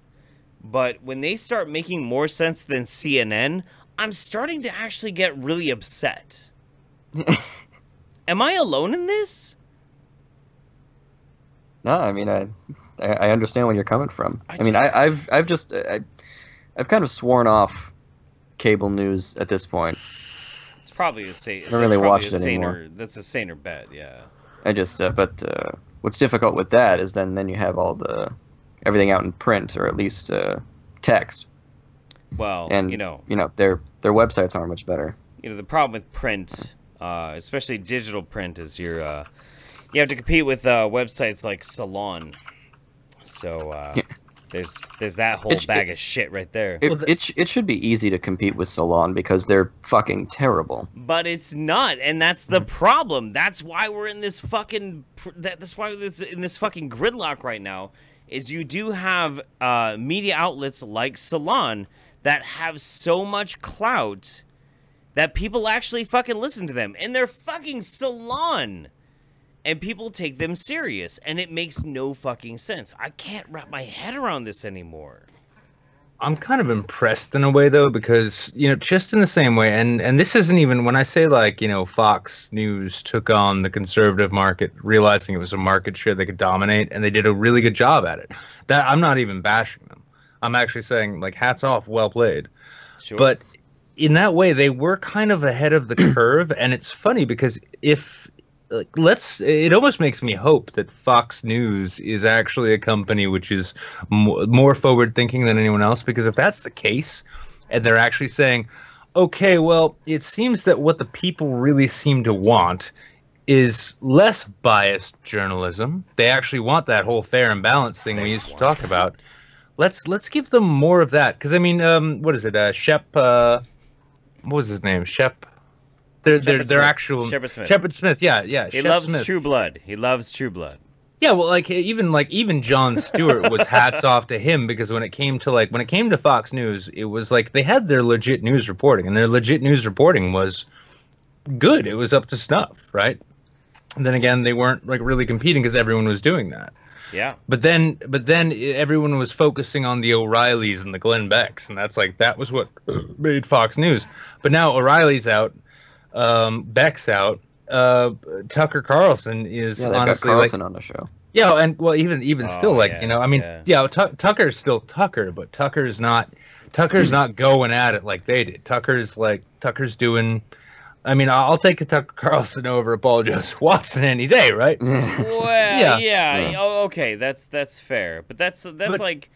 But when they start making more sense than CNN, I'm starting to actually get really upset. Am I alone in this? No, I mean I understand where you're coming from. I've kind of sworn off cable news at this point. It's probably a saner. I don't really watch it anymore. That's a saner bet, yeah. I just but what's difficult with that is then you have all everything out in print or at least text. Well, and their websites aren't much better. The problem with print, especially digital print, is you have to compete with websites like Salon. So there's that whole bag of shit right there. It should be easy to compete with Salon because they're fucking terrible. But it's not, and that's the problem. That's why we're in this fucking that's why it's in this fucking gridlock right now. Is you do have media outlets like Salon that have so much clout that people actually fucking listen to them, and they're fucking Salon. And people take them serious, and it makes no fucking sense. I can't wrap my head around this anymore. I'm kind of impressed in a way, though, because, just in the same way, and this isn't even, when I say, like, Fox News took on the conservative market, realizing it was a market share they could dominate, and they did a really good job at it. That I'm not even bashing them. I'm actually saying, like, hats off, well played. Sure. But in that way, they were kind of ahead of the curve, and it's funny because it almost makes me hope that Fox News is actually a company which is more forward thinking than anyone else, because if that's the case and they're actually saying, okay, well, it seems that what the people really seem to want is less biased journalism. They actually want that whole fair and balanced thing we used to talk about. Let's give them more of that, because I mean, what is it? Shep, what was his name? Shep. Their actual Shepard Smith, yeah. He loves True Blood. He loves True Blood. Yeah, well, even Jon Stewart was hats off to him, because when it came to Fox News, it was like they had their legit news reporting, and their legit news reporting was good. It was up to snuff, right? And then again, they weren't like really competing because everyone was doing that. Yeah. But then everyone was focusing on the O'Reillys and the Glenn Becks, and that was what made Fox News. But now O'Reilly's out. Beck's out. Tucker Carlson is honestly got Carlson on the show. Yeah, and well, even still, Tucker's still Tucker, but Tucker's not going at it like they did. Tucker's doing. I mean, I'll take a Tucker Carlson over a Paul Joseph Watson any day, right? Well, yeah. Oh, okay, that's fair, but that's like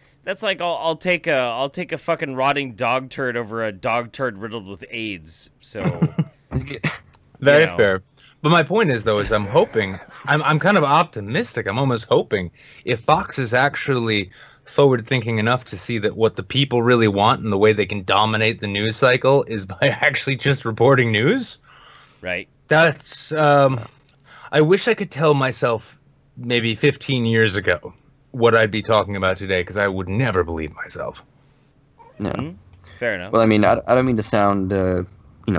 I'll take a fucking rotting dog turd over a dog turd riddled with AIDS. So. Very fair. But my point is, though, I'm hoping, I'm kind of optimistic. I'm almost hoping if Fox is actually forward thinking enough to see that what the people really want and the way they can dominate the news cycle is by actually just reporting news. Right. That's, I wish I could tell myself maybe 15 years ago what I'd be talking about today, because I would never believe myself. No. Fair enough. Well, I mean, I don't mean to sound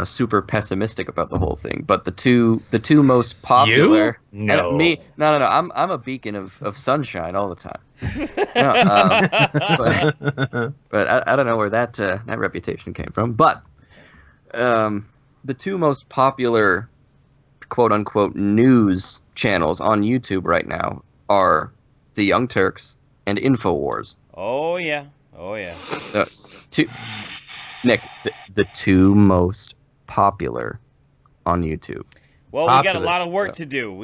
super pessimistic about the whole thing. But the two most popular, You? No. me, no. I'm a beacon of sunshine all the time. But I don't know where that reputation came from. But the two most popular, quote unquote, news channels on YouTube right now are the Young Turks and Infowars. Oh yeah. Nick, the two most popular on YouTube. Well, we got a lot of work to do.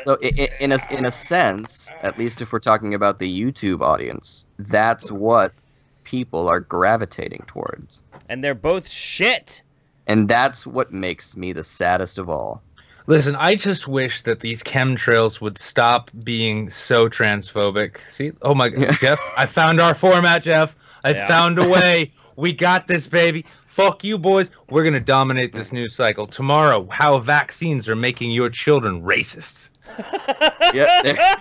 So in a sense, at least if we're talking about the YouTube audience, that's what people are gravitating towards. And they're both shit. And that's what makes me the saddest of all. Listen, I just wish that these chemtrails would stop being so transphobic. See? Oh my God, Jeff, I found our format, Jeff. I found a way. We got this, baby. Fuck you, boys. We're going to dominate this news cycle. Tomorrow, how vaccines are making your children racists. Yeah.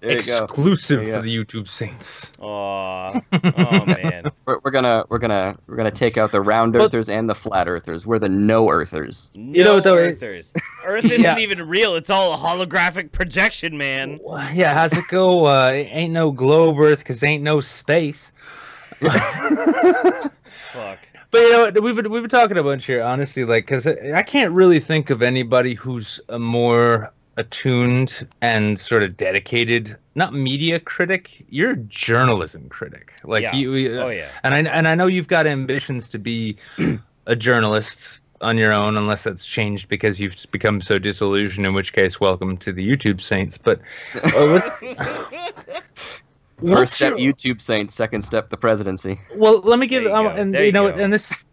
Exclusive for the YouTube saints. Oh man. We're gonna take out the round earthers and the flat earthers. We're the no earthers. No earthers. Earth isn't even real. It's all a holographic projection, man. Yeah, how's it go? Ain't no globe Earth because ain't no space. Fuck. But we've been talking a bunch here, honestly, because I can't really think of anybody who's a more attuned and sort of dedicated, not media critic. You're a journalism critic, and I know you've got ambitions to be a journalist on your own, unless that's changed because you've become so disillusioned. In which case, welcome to the YouTube saints. But first step, YouTube saints. Second step, the presidency. Well, let me give and this is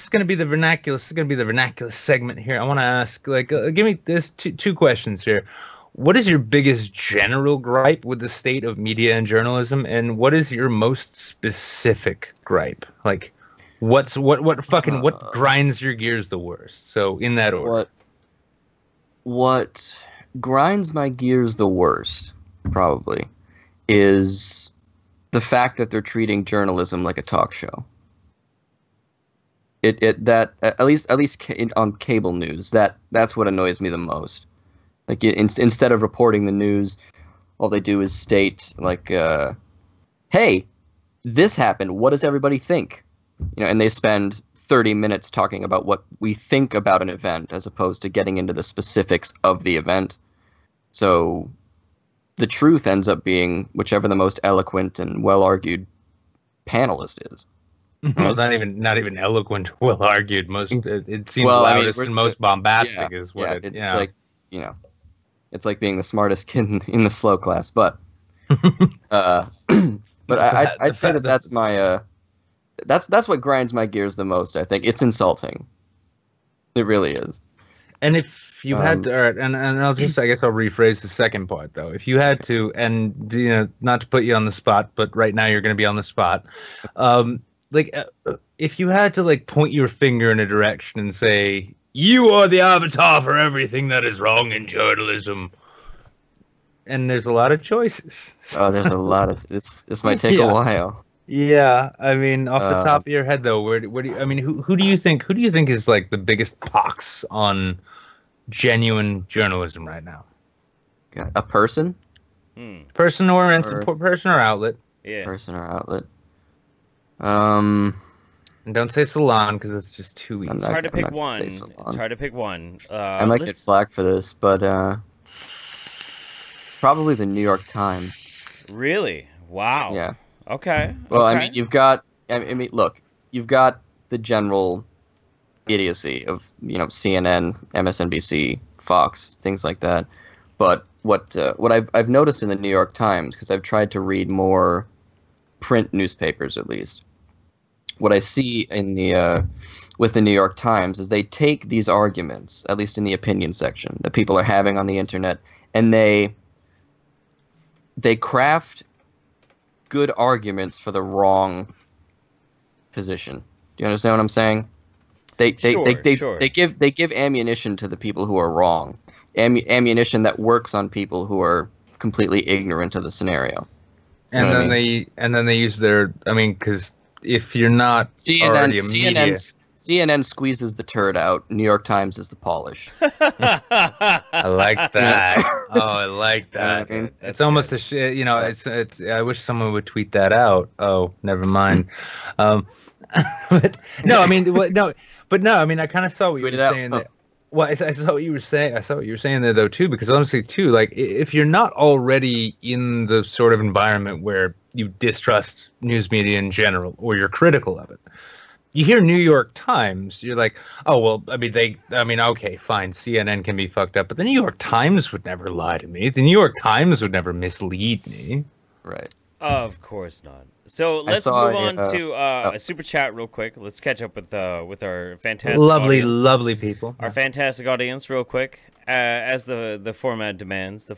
going to be the Vernaculus. This is going to be the Vernaculus segment here. I want to ask, give me this two questions here. What is your biggest general gripe with the state of media and journalism, and what is your most specific gripe? Like, what grinds your gears the worst? So in that order. What grinds my gears the worst, probably, is the fact that they're treating journalism like a talk show. That at least on cable news, that's what annoys me the most. Like instead of reporting the news, all they do is state like, "Hey, this happened. What does everybody think?" And they spend 30 minutes talking about what we think about an event, as opposed to getting into the specifics of the event. So the truth ends up being whichever the most eloquent and well-argued panelist is. Well, not even eloquent, well-argued. It seems loudest and most bombastic is what it. It's like it's like being the smartest kid in the slow class. But I'd say that's my that's what grinds my gears the most. I think it's insulting. It really is. And if you had to, all right, and I guess I'll rephrase the second part though. If you had to, and not to put you on the spot, but right now you're going to be on the spot. If you had to point your finger in a direction and say, "You are the avatar for everything that is wrong in journalism," and there's a lot of choices. Oh, there's a lot of this might take a while. Yeah, I mean, off the top of your head though, where do you, I mean, who do you think is like the biggest pox on genuine journalism right now? A person? Person or outlet? Yeah. Person or outlet. And don't say salon because it's just too easy. It's hard to pick one. It's hard to pick one. I might get flack for this, but probably the New York Times. Really? Wow. Yeah. Okay. Well, okay. I mean, look, you've got the general idiocy of CNN, MSNBC, Fox, things like that. But what I've noticed in the New York Times, because I've tried to read more print newspapers at least, what I see in with the New York Times is they take these arguments, at least in the opinion section, that people are having on the internet, and they craft good arguments for the wrong position. Do you understand what I'm saying? They give ammunition to the people who are wrong. Ammunition that works on people who are completely ignorant of the scenario. And then they use their, because if you're not already a media. CNN squeezes the turd out. New York Times is the polish. I like that. Oh, I like that. It's almost a shit. You know, it's. I wish someone would tweet that out. Oh, never mind. But no, I mean, I mean, I kind of saw what you were saying. Well, I saw what you were saying. I saw what you were saying there, though, too. Because honestly, too, like if you're not already in the sort of environment where you distrust news media in general, or you're critical of it. You hear New York Times, you're like, oh, well, okay, fine, CNN can be fucked up, but the New York Times would never lie to me. The New York Times would never mislead me. Right. Of course not. So let's move on to a super chat real quick. Let's catch up with our fantastic lovely people. Our fantastic audience real quick, as the format demands.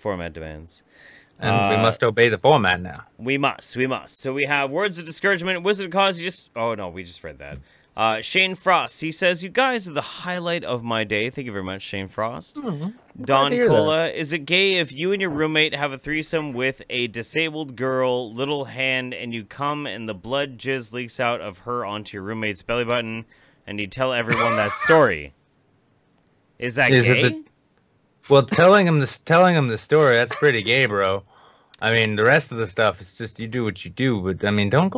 And we must obey the format now. We must. So we have words of discouragement. Wizard of Cause, we just read that. Shane Frost, he says, you guys are the highlight of my day. Thank you very much, Shane Frost. Mm-hmm. Don Cola, is it gay if you and your roommate have a threesome with a disabled girl, little hand, and you come and the blood jizz leaks out of her onto your roommate's belly button, and you tell everyone that story? Is that gay? Well, telling him the story, that's pretty gay, bro. I mean, the rest of the stuff, it's just you do what you do. But I mean, don't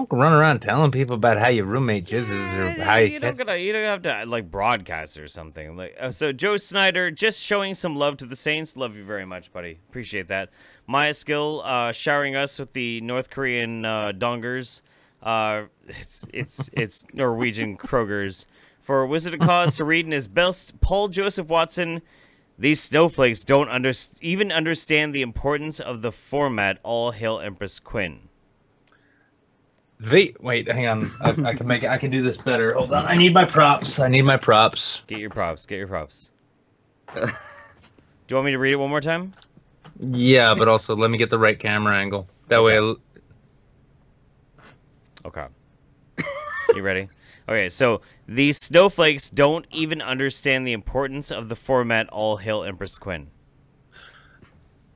run around telling people about how your roommate jizzes or how you don't have to like broadcast or something. Like so, Joe Snyder just showing some love to the Saints. Love you very much, buddy. Appreciate that. Maya Skill showering us with the North Korean dongers. It's Norwegian Krogers. For Wizard of Cause to read in his best, Paul Joseph Watson. These snowflakes don't even understand the importance of the format. All hail Empress Quinn. Wait, hang on. I can do this better. Hold on. I need my props. Get your props. Do you want me to read it one more time? Yeah, but also let me get the right camera angle. That way. Okay. You ready? Okay, so these snowflakes don't even understand the importance of the format. All hail Empress Quinn.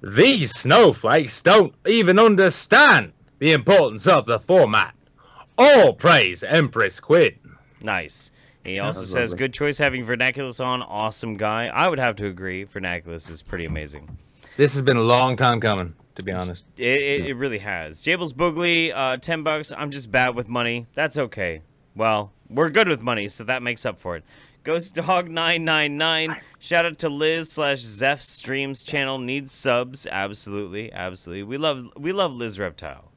These snowflakes don't even understand the importance of the format. All praise Empress Quinn. Nice. He also says, lovely. Good choice having Vernaculus on. Awesome guy. I would have to agree. Vernaculus is pretty amazing. This has been a long time coming, to be honest. It really has. Jables Boogly, $10. I'm just bad with money. That's okay. Well, we're good with money, so that makes up for it. Ghost Dog 999. Shout out to Liz/Zeph Streams channel. Needs subs. Absolutely. We love Liz Reptile.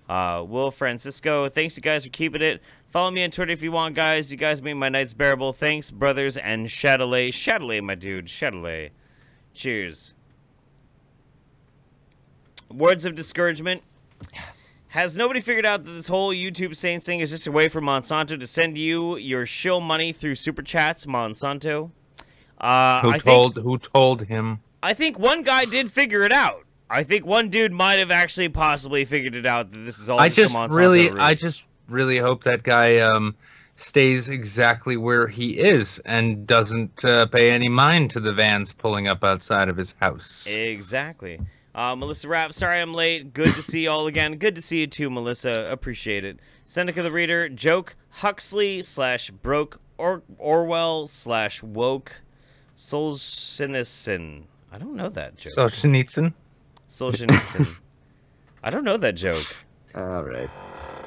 Will Francisco. Thanks you guys for keeping it. Follow me on Twitter if you want, guys. You guys make my nights bearable. Thanks, brothers, and Chatelet, my dude. Chatelet. Cheers. Words of discouragement. Has nobody figured out that this whole YouTube Saints thing is just a way for Monsanto to send you your shill money through super chats, Monsanto? Who told him? I think one guy did figure it out. I think one dude might have actually possibly figured it out that this is all just Monsanto. I just really hope that guy stays exactly where he is and doesn't pay any mind to the vans pulling up outside of his house. Exactly. Melissa Rapp, sorry I'm late. Good to see you all again. Good to see you too, Melissa. Appreciate it. Seneca the Reader, joke, Huxley/broke, Orwell/woke, Solzhenitsyn. I don't know that joke. Solzhenitsyn? I don't know that joke. All right.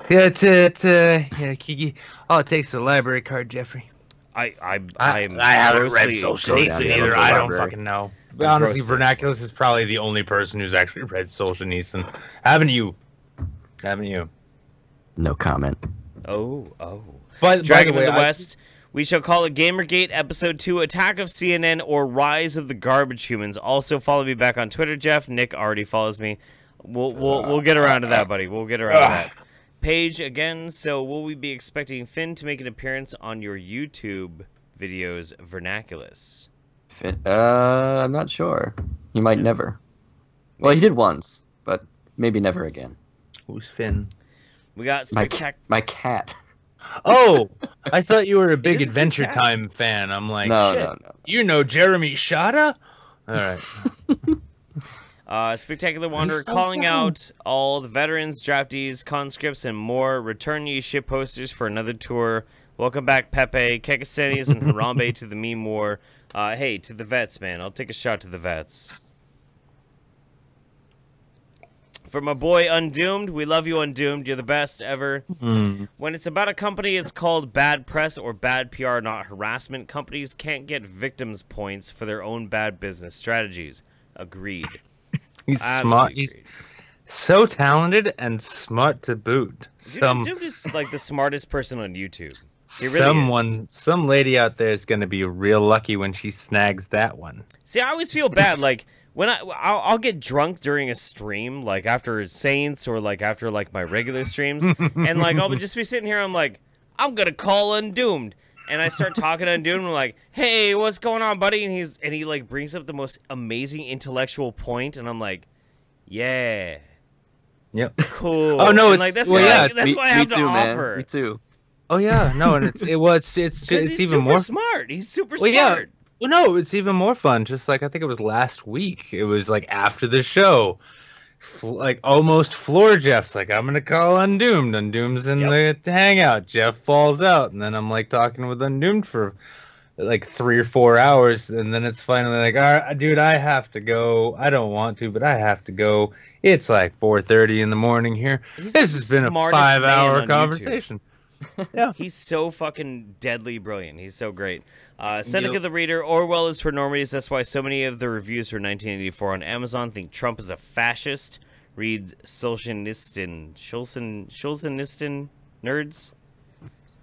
Yeah, Kiki. All it takes is a library card, Jeffrey. I haven't read Solzhenitsyn either. I don't fucking know. Honestly, Vernaculus is probably the only person who's actually read Solzhenitsyn. Haven't you? No comment. Oh. But Dragon of the West. We shall call it Gamergate Episode 2, Attack of CNN, or Rise of the Garbage Humans. Also, follow me back on Twitter, Jeff. Nick already follows me. We'll get around to that, buddy. We'll get around to that. Page again. So, will we be expecting Finn to make an appearance on your YouTube videos, Vernaculus? I'm not sure. He might never. Well, he did once, but maybe never again. Who's Finn? We got my cat. Oh, I thought you were a big Adventure Time fan. I'm like, no. You know Jeremy Shada? All Spectacular Wanderer calling out all the veterans, draftees, conscripts, and more. Return ye ship posters for another tour. Welcome back, Pepe, Kekasenis, and Harambe to the meme war. Hey, to the vets, man. I'll take a shot to the vets. For my boy Undoomed, we love you, Undoomed. You're the best ever. When it's about a company, it's called bad press or bad PR, not harassment. Companies can't get victims points for their own bad business strategies. Agreed. He's smart. He's so talented and smart to boot. Dude is like the smartest person on YouTube. He really is. Some lady out there is going to be real lucky when she snags that one. See, I always feel bad. Like, when I'll get drunk during a stream, like after Saints or like after like my regular streams, and like I'll just be sitting here, I'm like, I'm gonna call Undoomed, and I start talking to Undoomed, and I'm like, hey, what's going on, buddy? And he like brings up the most amazing intellectual point, and I'm like, yeah, yep, cool. Oh no, and, like that's what I have to offer. Me too. Oh yeah, no, and it's even more smart. He's super smart. Yeah. Well, no, it's even more fun. Just like I think it was last week. It was like after the show, like almost floor Jeff's like, I'm gonna call Undoomed. Undoomed's in the hangout. Jeff falls out, and then I'm like talking with Undoomed for like 3 or 4 hours, and then it's finally like, all right, dude, I have to go. I don't want to, but I have to go. It's like 4:30 in the morning here. This has been a 5-hour conversation. Yeah, he's so fucking deadly brilliant. He's so great. Seneca the Reader, Orwell is for normies. That's why so many of the reviews for 1984 on Amazon think Trump is a fascist. Read Solzhenitsyn nerds.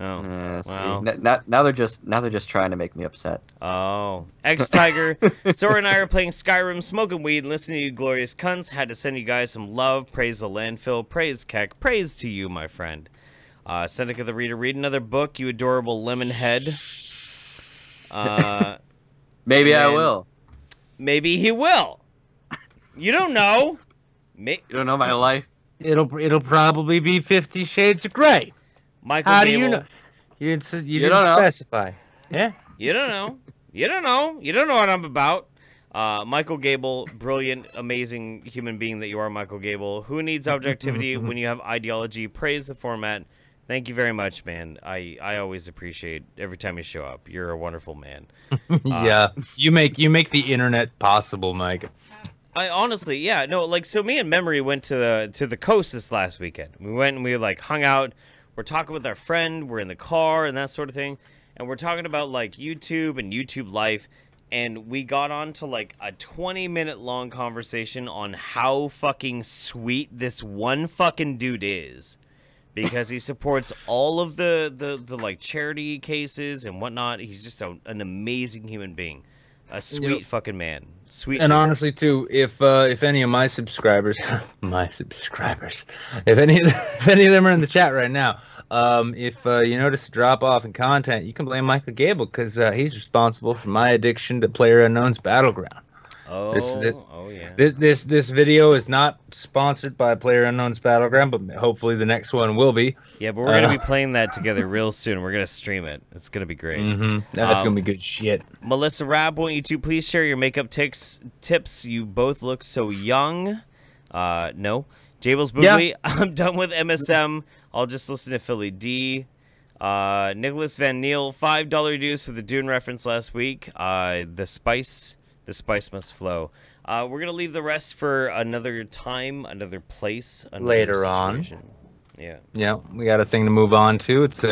Oh, wow. Now they're just trying to make me upset. Oh, X-Tiger. Sora and I are playing Skyrim, smoking weed, and listening to you glorious cunts. Had to send you guys some love. Praise the landfill. Praise Keck. Praise to you, my friend. Seneca the Reader, read another book, you adorable lemon head. Maybe I will. Maybe he will. You don't know. You don't know my life. It'll probably be 50 Shades of Grey. Michael How Gable. do you know? You didn't specify. Yeah. You don't know. You don't know. You don't know what I'm about. Michael Gable, brilliant, amazing human being that you are, Michael Gable. Who needs objectivity when you have ideology? Praise the format. Thank you very much, man. I always appreciate every time you show up. You're a wonderful man. Yeah, you make the internet possible, Mike. I honestly, yeah, no, like, so me and Memory went to the coast this last weekend. We went and we like hung out. We're talking with our friend. We're in the car and that sort of thing, and we're talking about like YouTube and YouTube life. And we got on to like a 20-minute long conversation on how fucking sweet this one fucking dude is. Because he supports all of the like charity cases and whatnot. He's just an amazing human being, a sweet fucking man. Sweet. And honestly, too, if any of my subscribers, if any of them are in the chat right now, if you notice a drop off in content, you can blame Michael Gable because he's responsible for my addiction to PlayerUnknown's Battleground. Oh, yeah. This video is not sponsored by PlayerUnknown's Battleground, but hopefully the next one will be. Yeah, but we're gonna be playing that together real soon. We're gonna stream it. It's gonna be great. That's gonna be good shit. Melissa Rabb, won't you two please share your makeup tips? You both look so young. No. Jables Boogly, yeah. I'm done with MSM. I'll just listen to Philly D. Nicholas Van Neal, $5 dues for the Dune reference last week. The spice must flow. We're going to leave the rest for another time, another place, another later situation. On. Yeah. Yeah, we got a thing to move on to. It's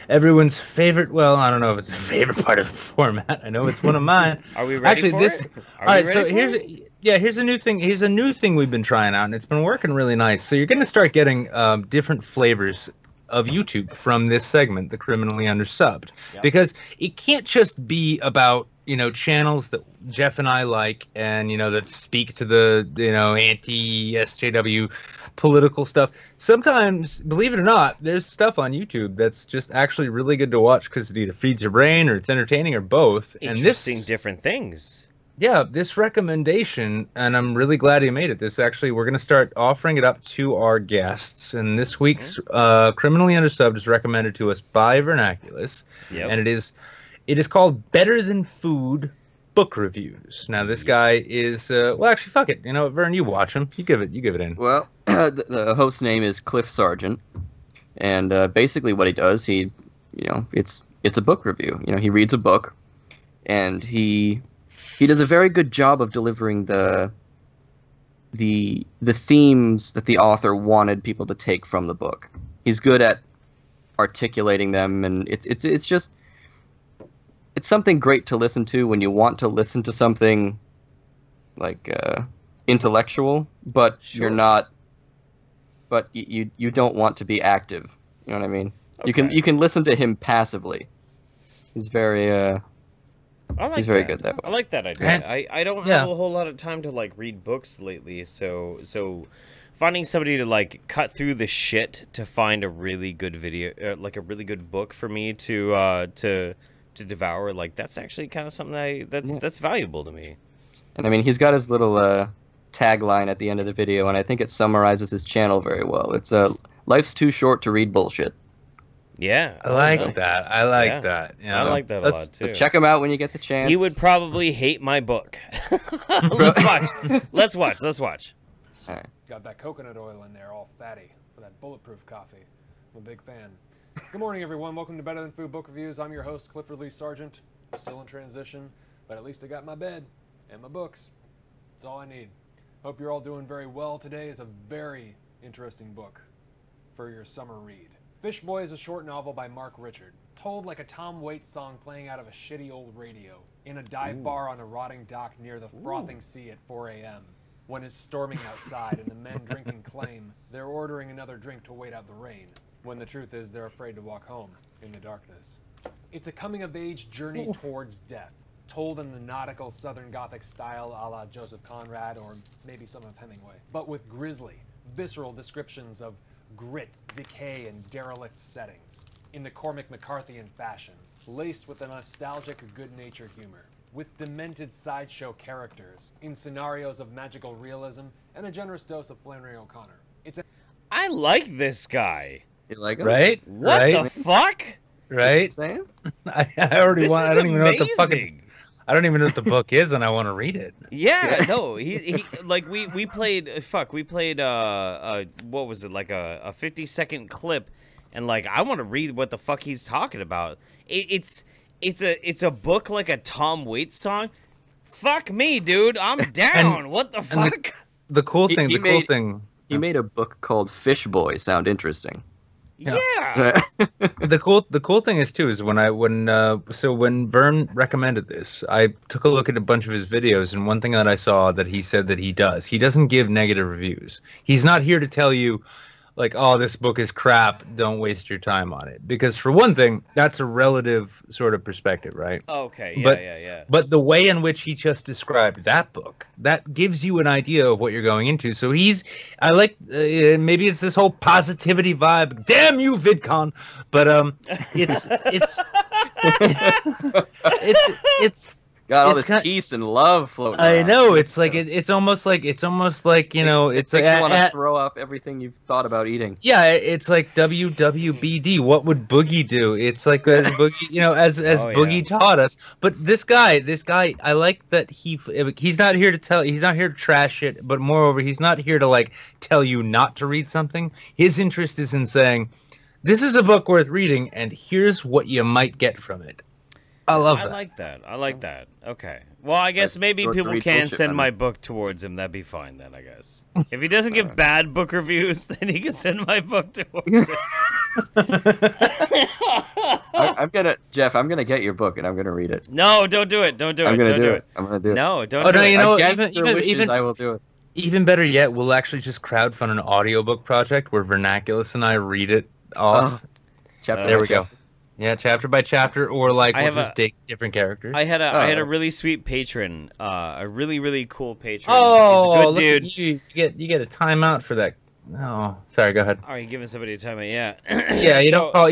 everyone's favorite. Well, I don't know if it's a favorite part of the format. I know it's one of mine. Are we ready for it? All right, so here's a new thing. Here's a new thing we've been trying out, and it's been working really nice. So you're going to start getting different flavors of YouTube from this segment, the criminally undersubbed, because it can't just be about channels that Jeff and I like and that speak to the anti-SJW political stuff. Sometimes, believe it or not, there's stuff on YouTube that's just actually really good to watch because it either feeds your brain or it's entertaining or both. Interesting, different things. Yeah, this recommendation, and I'm really glad he made it. We're going to start offering it up to our guests. And this week's Criminally Undersubbed is recommended to us by Vernaculus. Yep. And it is called Better Than Food, book reviews. Now this guy is well, actually, fuck it. You know, Vern, you watch him. You give it in. Well, the host's name is Cliff Sargent, and basically what he does, he, you know, it's a book review. You know, he reads a book, and he does a very good job of delivering the themes that the author wanted people to take from the book. He's good at articulating them, and it's just something great to listen to when you want to listen to something like intellectual, but you're not. But you don't want to be active. You know what I mean? Okay. You can listen to him passively. He's very he's very good that way. I like that idea. I don't have a whole lot of time to like read books lately, so finding somebody to like cut through the shit to find a really good video, like a really good book for me to devour, like that's actually kind of something that's valuable to me. And I mean, he's got his little tagline at the end of the video, and I think it summarizes his channel very well. It's life's too short to read bullshit. Yeah, I like that. I like that. Yeah, I like that a lot too. So check him out when you get the chance. He would probably hate my book. Let's watch. Let's watch. All right. Got that coconut oil in there, all fatty, for that bulletproof coffee. I'm a big fan. Good morning, everyone. Welcome to Better Than Food Book Reviews. I'm your host, Clifford Lee Sargent. Still in transition, but at least I got my bed and my books. That's all I need. Hope you're all doing very well. Today is a very interesting book for your summer read. Fish Boy is a short novel by Mark Richard, told like a Tom Waits song playing out of a shitty old radio in a dive bar on a rotting dock near the frothing sea at 4 a.m. when it's storming outside and the men drinking claim they're ordering another drink to wait out the rain, when the truth is they're afraid to walk home in the darkness. It's a coming-of-age journey towards death, told in the nautical Southern Gothic style a la Joseph Conrad or maybe some of Hemingway, but with grisly, visceral descriptions of grit, decay, and derelict settings, in the Cormac McCarthyian fashion, laced with a nostalgic, good-natured humor, with demented sideshow characters, in scenarios of magical realism, and a generous dose of Flannery O'Connor. I like this guy. You like him? Right? What the fuck? Right? Saying? I already want. I don't even know what the fucking. I don't even know what the book is, and I want to read it. Yeah, no, he like we played what was it, like a 50-second clip, and like I want to read what the fuck he's talking about. It's a book like a Tom Waits song. Fuck me, dude, I'm down. What the fuck? The cool thing, He made a book called Fish Boy sound interesting. Yeah. The cool thing is too is when Vern recommended this, I took a look at a bunch of his videos, and one thing that I saw that he said that he doesn't give negative reviews. He's not here to tell you like, oh, this book is crap, don't waste your time on it. Because for one thing, that's a relative sort of perspective, right? Okay, yeah. But the way in which he just described that book, that gives you an idea of what you're going into. So I like, maybe it's this whole positivity vibe. Damn you, VidCon! But it's got all this peace and love floating around. I know, it's like it's almost like you know, it's like you want to throw up everything you've thought about eating. Yeah, it's like WWBD. What would Boogie do? It's like as Boogie, you know, as Boogie taught us. But this guy, I like that he's not here to trash it, but moreover, he's not here to like tell you not to read something. His interest is in saying, this is a book worth reading, and here's what you might get from it. I love that. I like that. Okay. Well, I guess maybe people can send my book towards him. That'd be fine then, I guess. If he doesn't give bad book reviews, then he can send my book towards him. I'm gonna get your book and I'm gonna read it. No, don't do it. Don't do it. I'm gonna do it. I'm gonna do it. No, don't do do it. You know, even I will do it. Even better yet, we'll actually just crowdfund an audiobook project where Vernaculus and I read it off. There we go. Yeah, chapter by chapter, or like we'll just take different characters. I had a really sweet patron, a really cool patron. Oh, he's a good dude. You get a timeout for that. Oh, sorry. Go ahead. Oh, you giving somebody a timeout? Yeah. Yeah, you don't call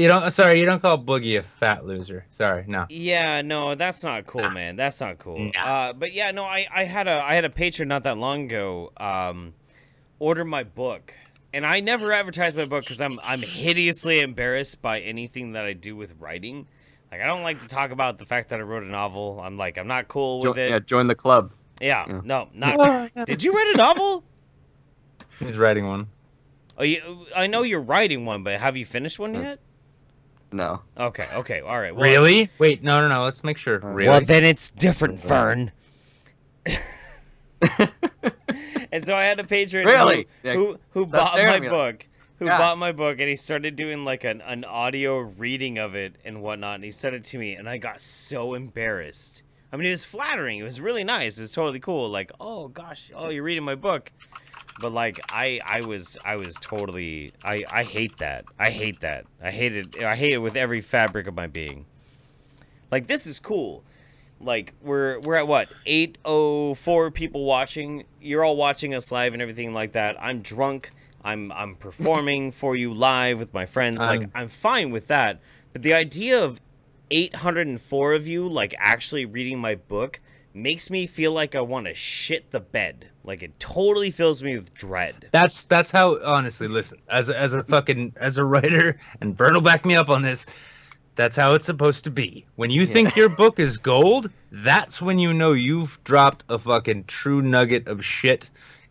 Boogie a fat loser. Sorry, no. Yeah, no, that's not cool, man. That's not cool. Nah. But yeah, no, I had a patron not that long ago order my book. And I never advertise my book because I'm hideously embarrassed by anything that I do with writing. Like, I don't like to talk about the fact that I wrote a novel. I'm not cool with it. Yeah, join the club. Yeah, no, not. Did you write a novel? He's writing one. Oh, I know you're writing one, but have you finished one yet? No. Okay, all right. Well, Really? Wait, no. Let's make sure. Really? Well, then it's different, Vern. And so I had a patron who bought my book. Bought my book, and he started doing like an audio reading of it and whatnot, and he sent it to me, and I got so embarrassed. I mean, it was flattering. It was really nice. It was totally cool. Like, oh gosh, you're reading my book. But like, I was totally. I hate that. I hate that. I hate it with every fabric of my being. Like, this is cool. Like, we're at what, 804 people watching. You're all watching us live and everything like that. I'm drunk. I'm performing for you live with my friends. Like, I'm fine with that. But the idea of 804 of you, like, actually reading my book makes me feel like I want to shit the bed. Like, it totally fills me with dread. That's how, honestly, listen, as a writer, and Vern will back me up on this, that's how it's supposed to be. When you think your book is gold, that's when you know you've dropped a fucking true nugget of shit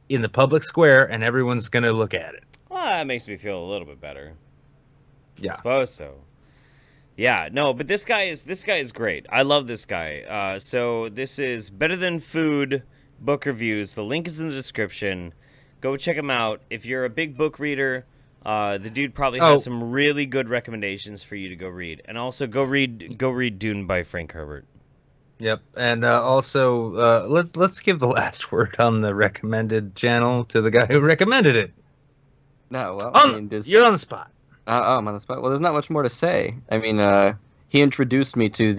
in the public square, and everyone's gonna look at it. Well, that makes me feel a little bit better. Yeah, I suppose so. Yeah, no, but this guy is great. I love this guy. So this is Better Than Food book reviews. The link is in the description. Go check him out. If you're a big book reader, the dude probably has some really good recommendations for you to go read. And also go read Dune by Frank Herbert. Yep, and also let's give the last word on the recommended channel to the guy who recommended it. No, well, you're on the spot. I'm on the spot. Well, there's not much more to say. I mean, he introduced me to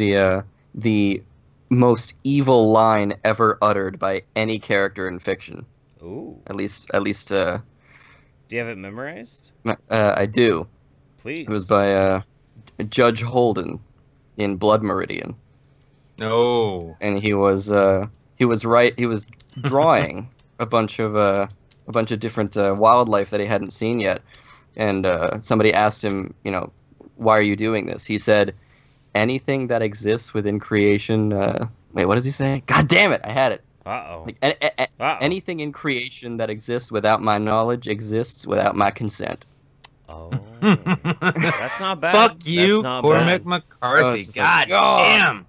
the most evil line ever uttered by any character in fiction. Ooh. At least. Do you have it memorized? I do. Please. It was by Judge Holden in Blood Meridian. No. And he was drawing a bunch of different wildlife that he hadn't seen yet. And somebody asked him, why are you doing this? He said, anything that exists within creation. Wait, what does he say? God damn it, I had it. Uh-oh. Anything in creation that exists without my knowledge exists without my consent. Oh, that's not bad. Fuck you, Cormac McCarthy. God damn.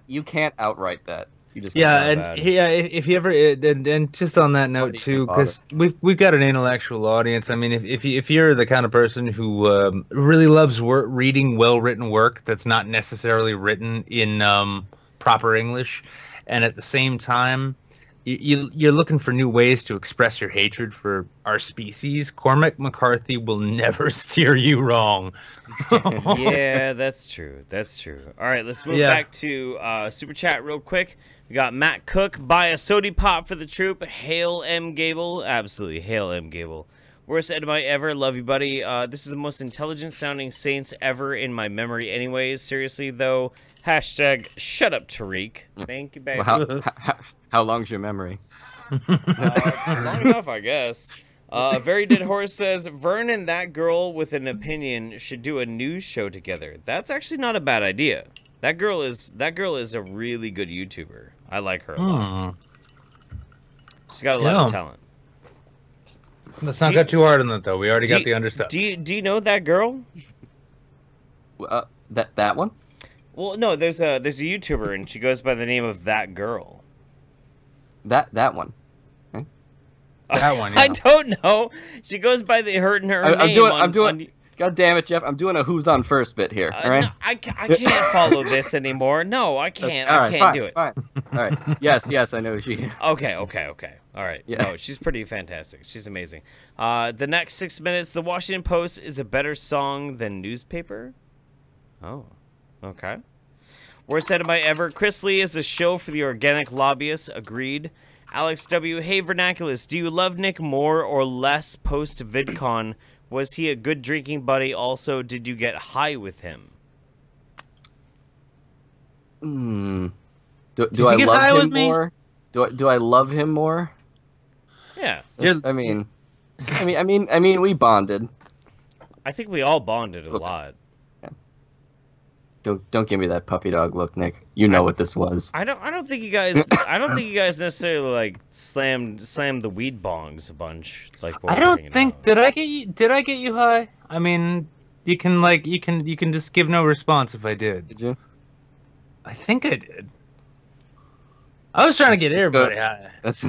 You can't outright that. You just if you ever and just on that note too, because we've got an intellectual audience. I mean, if you're the kind of person who really loves reading well-written work that's not necessarily written in proper English, and at the same time you're looking for new ways to express your hatred for our species, Cormac McCarthy will never steer you wrong. Yeah, that's true. All right, let's move back to Super Chat real quick. We got Matt Cook, buy a sody pop for the troop. Hail M. Gable. Absolutely, hail M. Gable. Worst enemy ever. Love you, buddy. This is the most intelligent sounding Saints ever in my memory anyways. Seriously, though. Hashtag shut up, Tariq. Thank you, baby. Well, how long's your memory? Long enough, I guess. Very Dead Horse says, Vern and that girl with an opinion should do a news show together. That's actually not a bad idea. That girl is a really good YouTuber. I like her a lot. She's got a lot of talent. Let's not go too hard on that, though. We already got the understuff. Do you know that girl? That one? Well, no. There's a YouTuber, and she goes by the name of That Girl. That one. Okay. That one. Yeah. I don't know. She goes by her name. I'm doing. God damn it, Jeff! I'm doing a who's on first bit here. All right. No, I can't follow this anymore. No, I can't. I can't do it. Fine. All right. Yes, I know who she is. Okay. All right. Yeah. No, she's pretty fantastic. She's amazing. The next 6 minutes, the Washington Post is a better song than newspaper. Oh, okay. Worst enemy ever. Chris Lee is a show for the organic lobbyists. Agreed. Alex W. Hey, Vernaculus, do you love Nick more or less post VidCon? Was he a good drinking buddy? Also, did you get high with him? Do I love him more? Do I love him more? Yeah. I mean, we bonded. I think we all bonded a lot. Don't give me that puppy dog look, Nick. You know what this was. I don't think you guys necessarily like slammed the weed bongs a bunch. Like I don't think did I get you high? I mean, you can just give no response if I did. Did you? I think I did. I was trying to get everybody high. Let's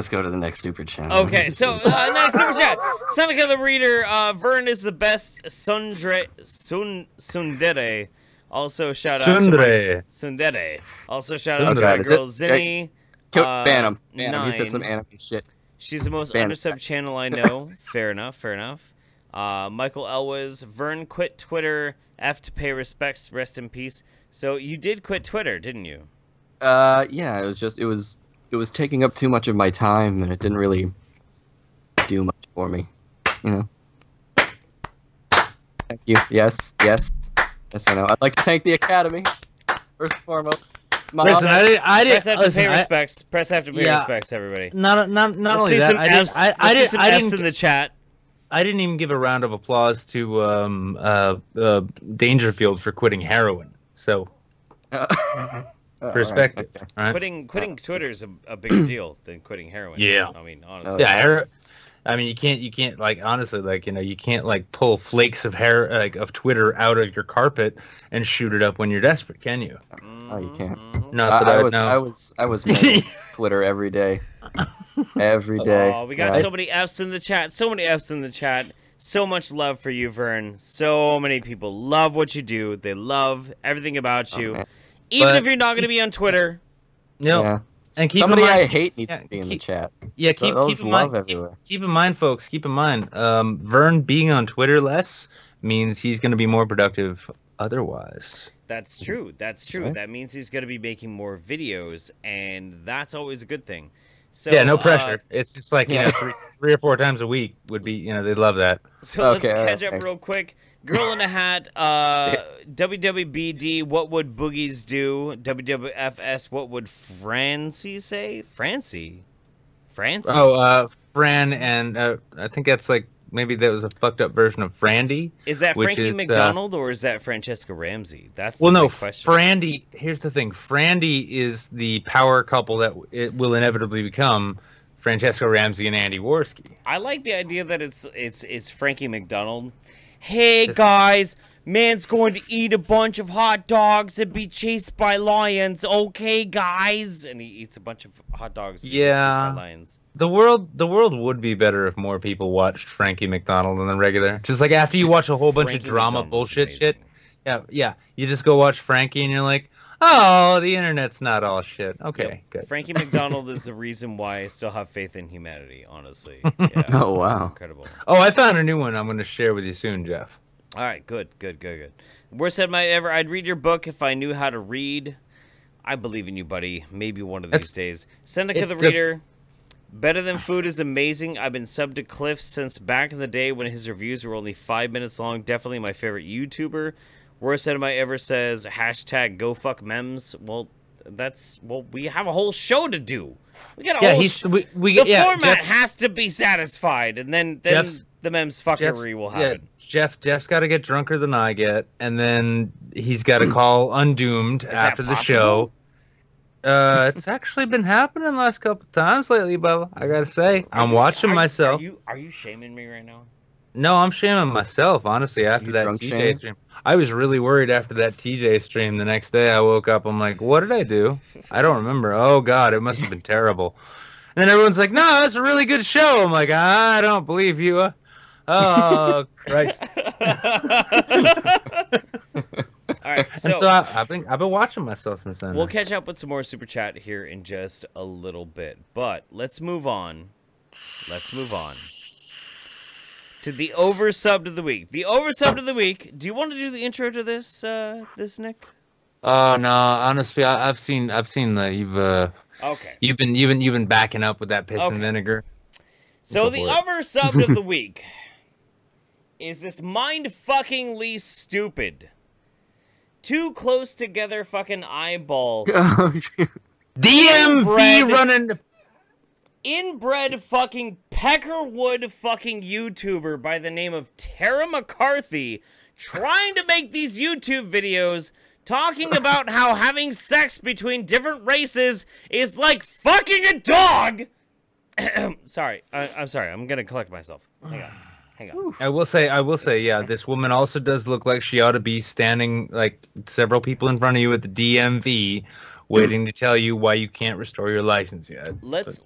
go to the next super chat. Okay, so next super chat. Seneca the Reader, Vern is the best Sundere. Also shout out to Sundere. Also shout out to my girl Zinni. Ban him. He said some anime shit. She's the most undersubbed channel I know. Fair enough. Michael Elwes, Vern quit Twitter. F to pay respects. Rest in peace. So you did quit Twitter, didn't you? Yeah. It was taking up too much of my time, and it didn't really do much for me. You know. Thank you. Yes, I know. I'd like to thank the Academy first and foremost. Listen, I did. Press have to pay respects. Press have to pay respects, everybody. Not only that. I did some F's in the chat. I didn't even give a round of applause to Dangerfield for quitting heroin. So. Perspective. Right. Quitting Twitter is a bigger deal than quitting heroin. Yeah. I mean, honestly. Yeah. I mean, you can't like honestly, like, you know, you can't like pull flakes of hair of Twitter out of your carpet and shoot it up when you're desperate, can you? Oh, you can't. Not that I was made Twitter every day. Every day. Oh, we got so many F's in the chat. So many F's in the chat. So much love for you, Vern. So many people love what you do. They love everything about you. Okay. Even if you're not going to be on Twitter. No. Yeah. And keep somebody in mind, I hate needs to be in the chat. Yeah, keep in mind. Keep in mind, folks. Keep in mind. Vern being on Twitter less means he's going to be more productive otherwise. That's true. That's true. Right. That means he's going to be making more videos, and that's always a good thing. So yeah, no pressure. It's just like, you know, three or four times a week would be, you know, they'd love that. So let's catch up real quick. Girl in a Hat, WWBD, what would boogies do? WWFS, what would Francie say? Francie? Oh, Fran, and I think that's like, maybe that was a fucked up version of Frandy. Is that Frankie McDonald or is that Francesca Ramsey? That's the big question. Frandy, here's the thing. Frandy is the power couple that it will inevitably become Francesca Ramsey and Andy Worski. I like the idea that it's Frankie McDonald. Hey guys, man's going to eat a bunch of hot dogs and be chased by lions. Okay, guys, and he eats a bunch of hot dogs. And chased by lions. The world would be better if more people watched Frankie McDonald than the regular. Just like after you watch a whole bunch of drama bullshit shit. Yeah. You just go watch Frankie and you're like, oh, the internet's not all shit. Okay, good. Frankie McDonald is the reason why I still have faith in humanity, honestly. Yeah, oh, wow. That's incredible. Oh, I found a new one I'm going to share with you soon, Jeff. All right, good. Worst said might ever. I'd read your book if I knew how to read. I believe in you, buddy. Maybe one of these days. Seneca the Reader. Better Than Food is amazing. I've been subbed to Cliff since back in the day when his reviews were only 5 minutes long. Definitely my favorite YouTuber. Worst enemy ever says hashtag go fuck memes. Well, we have a whole show to do. We got a whole the format has to be satisfied, and then the memes fuckery will happen. Jeff's got to get drunker than I get, and then he's got to call Undoomed after the show. It's actually been happening the last couple times lately, Bubba. I gotta say, I'm watching myself. Are you shaming me right now? No, I'm shaming myself, honestly, after that TJ stream. I was really worried after that TJ stream the next day. I woke up, I'm like, what did I do? I don't remember. Oh, God, it must have been terrible. And then everyone's like, no, that's a really good show. I'm like, I don't believe you. Oh, Christ. All right, so I've been watching myself since then. We'll catch up with some more super chat here in just a little bit, but let's move on. To the oversubbed of the week. The oversubbed of the week. Do you want to do the intro to this, Nick? Oh no, honestly, I've seen that you've been backing up with that piss and vinegar. So the oversubbed of the week is this mind-fuckingly stupid, too close together fucking eyeball. DMV running. Inbred fucking Peckerwood fucking YouTuber by the name of Tara McCarthy trying to make these YouTube videos talking about how having sex between different races is like fucking a dog. Sorry, I'm sorry. I'm gonna collect myself. Hang on. I will say, yeah, this woman also does look like she ought to be standing like several people in front of you at the DMV, waiting to tell you why you can't restore your license yet. Let's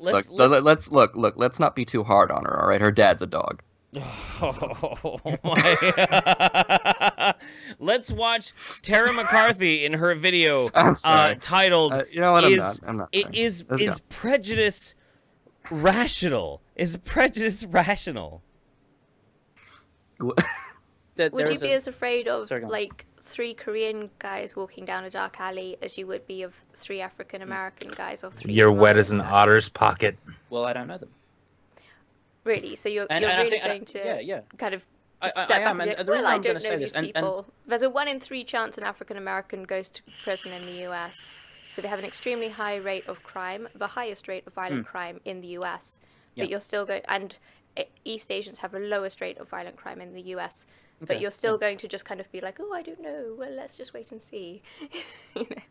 not be too hard on her. All right, her dad's a dog. Oh my! Let's watch Tara McCarthy in her video titled you know what? I'm not. Is prejudice rational? Is prejudice rational? Would you be as afraid of like 3 Korean guys walking down a dark alley as you would be of 3 African American guys or 3? You're wet as an otter's pocket. Well, I don't know them. Really? So you're really going to kind of just step back and be like, well, I don't know these people. There's a 1 in 3 chance an African American goes to prison in the US. So they have an extremely high rate of crime, the highest rate of violent crime in the US. But you're still going, and East Asians have the lowest rate of violent crime in the US. But you're still going to just kind of be like, oh, I don't know. Well, let's just wait and see. You know?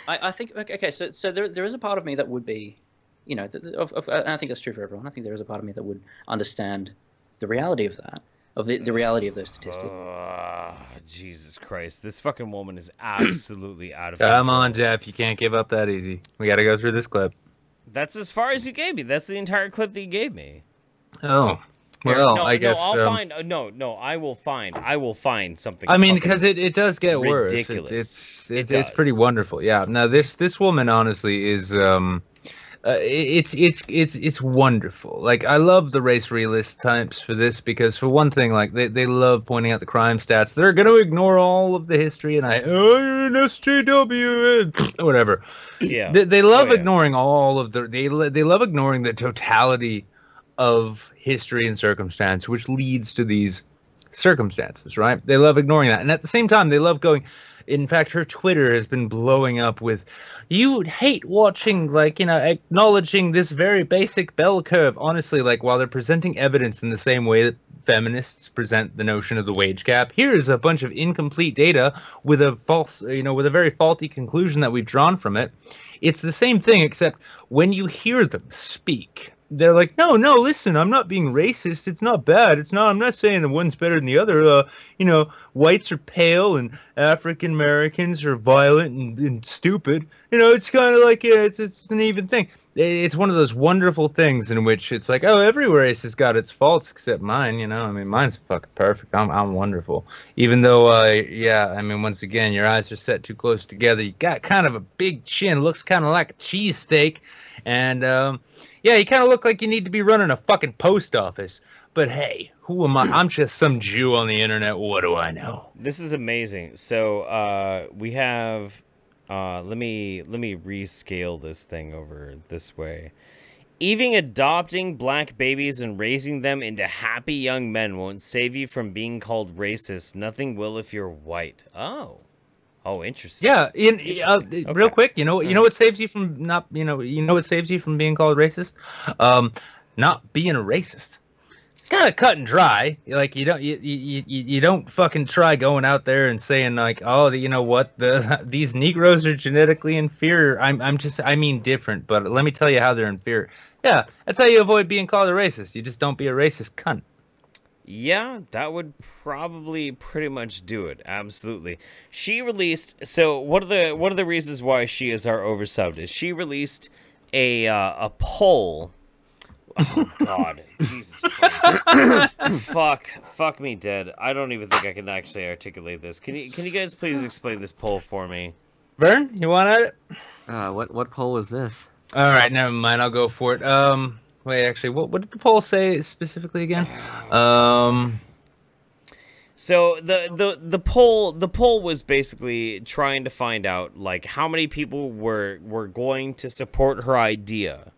I think, okay, so there is a part of me that would be, you know, and I think that's true for everyone. I think there is a part of me that would understand the reality of that, of the reality of those statistics. Jesus Christ. This fucking woman is absolutely out of control. Come on, Jeff. You can't give up that easy. We got to go through this clip. That's as far as you gave me. That's the entire clip that you gave me. Oh. Well, I guess. I'll find. I will find something. I mean, because it does get worse. Ridiculous. It's pretty wonderful. Yeah. Now this woman honestly is it's wonderful. Like, I love the race realist types for this because, for one thing, like they love pointing out the crime stats. They're gonna ignore all of the history and SJW whatever. Yeah. They love ignoring all of the. They love ignoring the totality of history and circumstance, which leads to these circumstances, right? They love ignoring that. And at the same time, they love going, in fact, her Twitter has been blowing up with, you would hate watching, like, you know, acknowledging this very basic bell curve. Honestly, like, while they're presenting evidence in the same way that feminists present the notion of the wage gap, here's a bunch of incomplete data with a false, you know, with a very faulty conclusion that we've drawn from it. It's the same thing, except when you hear them speak, they're like, no, listen, I'm not being racist. It's not bad. I'm not saying the one's better than the other. You know, whites are pale and African Americans are violent and stupid. You know, it's kind of like, yeah, it's an even thing. It's one of those wonderful things in which it's like, oh, every race has got its faults except mine. You know, I mean, mine's fucking perfect. I'm wonderful. Even though, yeah, I mean, once again, your eyes are set too close together. You got kind of a big chin, looks kind of like a cheesesteak, and yeah, you kind of look like you need to be running a fucking post office. But hey, who am I? I'm just some Jew on the internet. What do I know? This is amazing. So we have, let me rescale this thing over this way. Even adopting black babies and raising them into happy young men won't save you from being called racist. Nothing will if you're white. Oh, interesting. Yeah, real quick, you know what saves you from not, what saves you from being called racist? Not being a racist. It's kind of cut and dry. Like, you don't fucking try going out there and saying like, oh, you know what, these Negroes are genetically inferior. I mean different, but let me tell you how they're inferior. Yeah, that's how you avoid being called a racist. You just don't be a racist cunt. Yeah, that would probably pretty much do it. Absolutely. She released, so one of the reasons why she is our oversubbed is she released a poll. Oh God, Jesus Christ. Fuck me dead. I don't even think I can actually articulate this. Can you guys please explain this poll for me? Vern, you want at it? What poll is this? All right, never mind. I'll go for it. Wait, actually, what did the poll say specifically again? So the poll was basically trying to find out like how many people were going to support her idea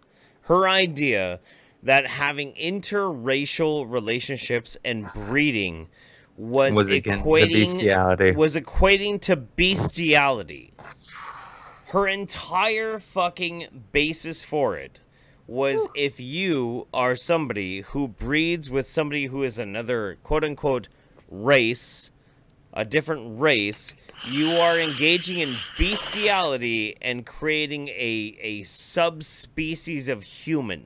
that having interracial relationships and breeding was equating to bestiality. Her entire fucking basis for it was if you are somebody who breeds with somebody who is another quote-unquote race, a different race, You are engaging in bestiality and creating a subspecies of human.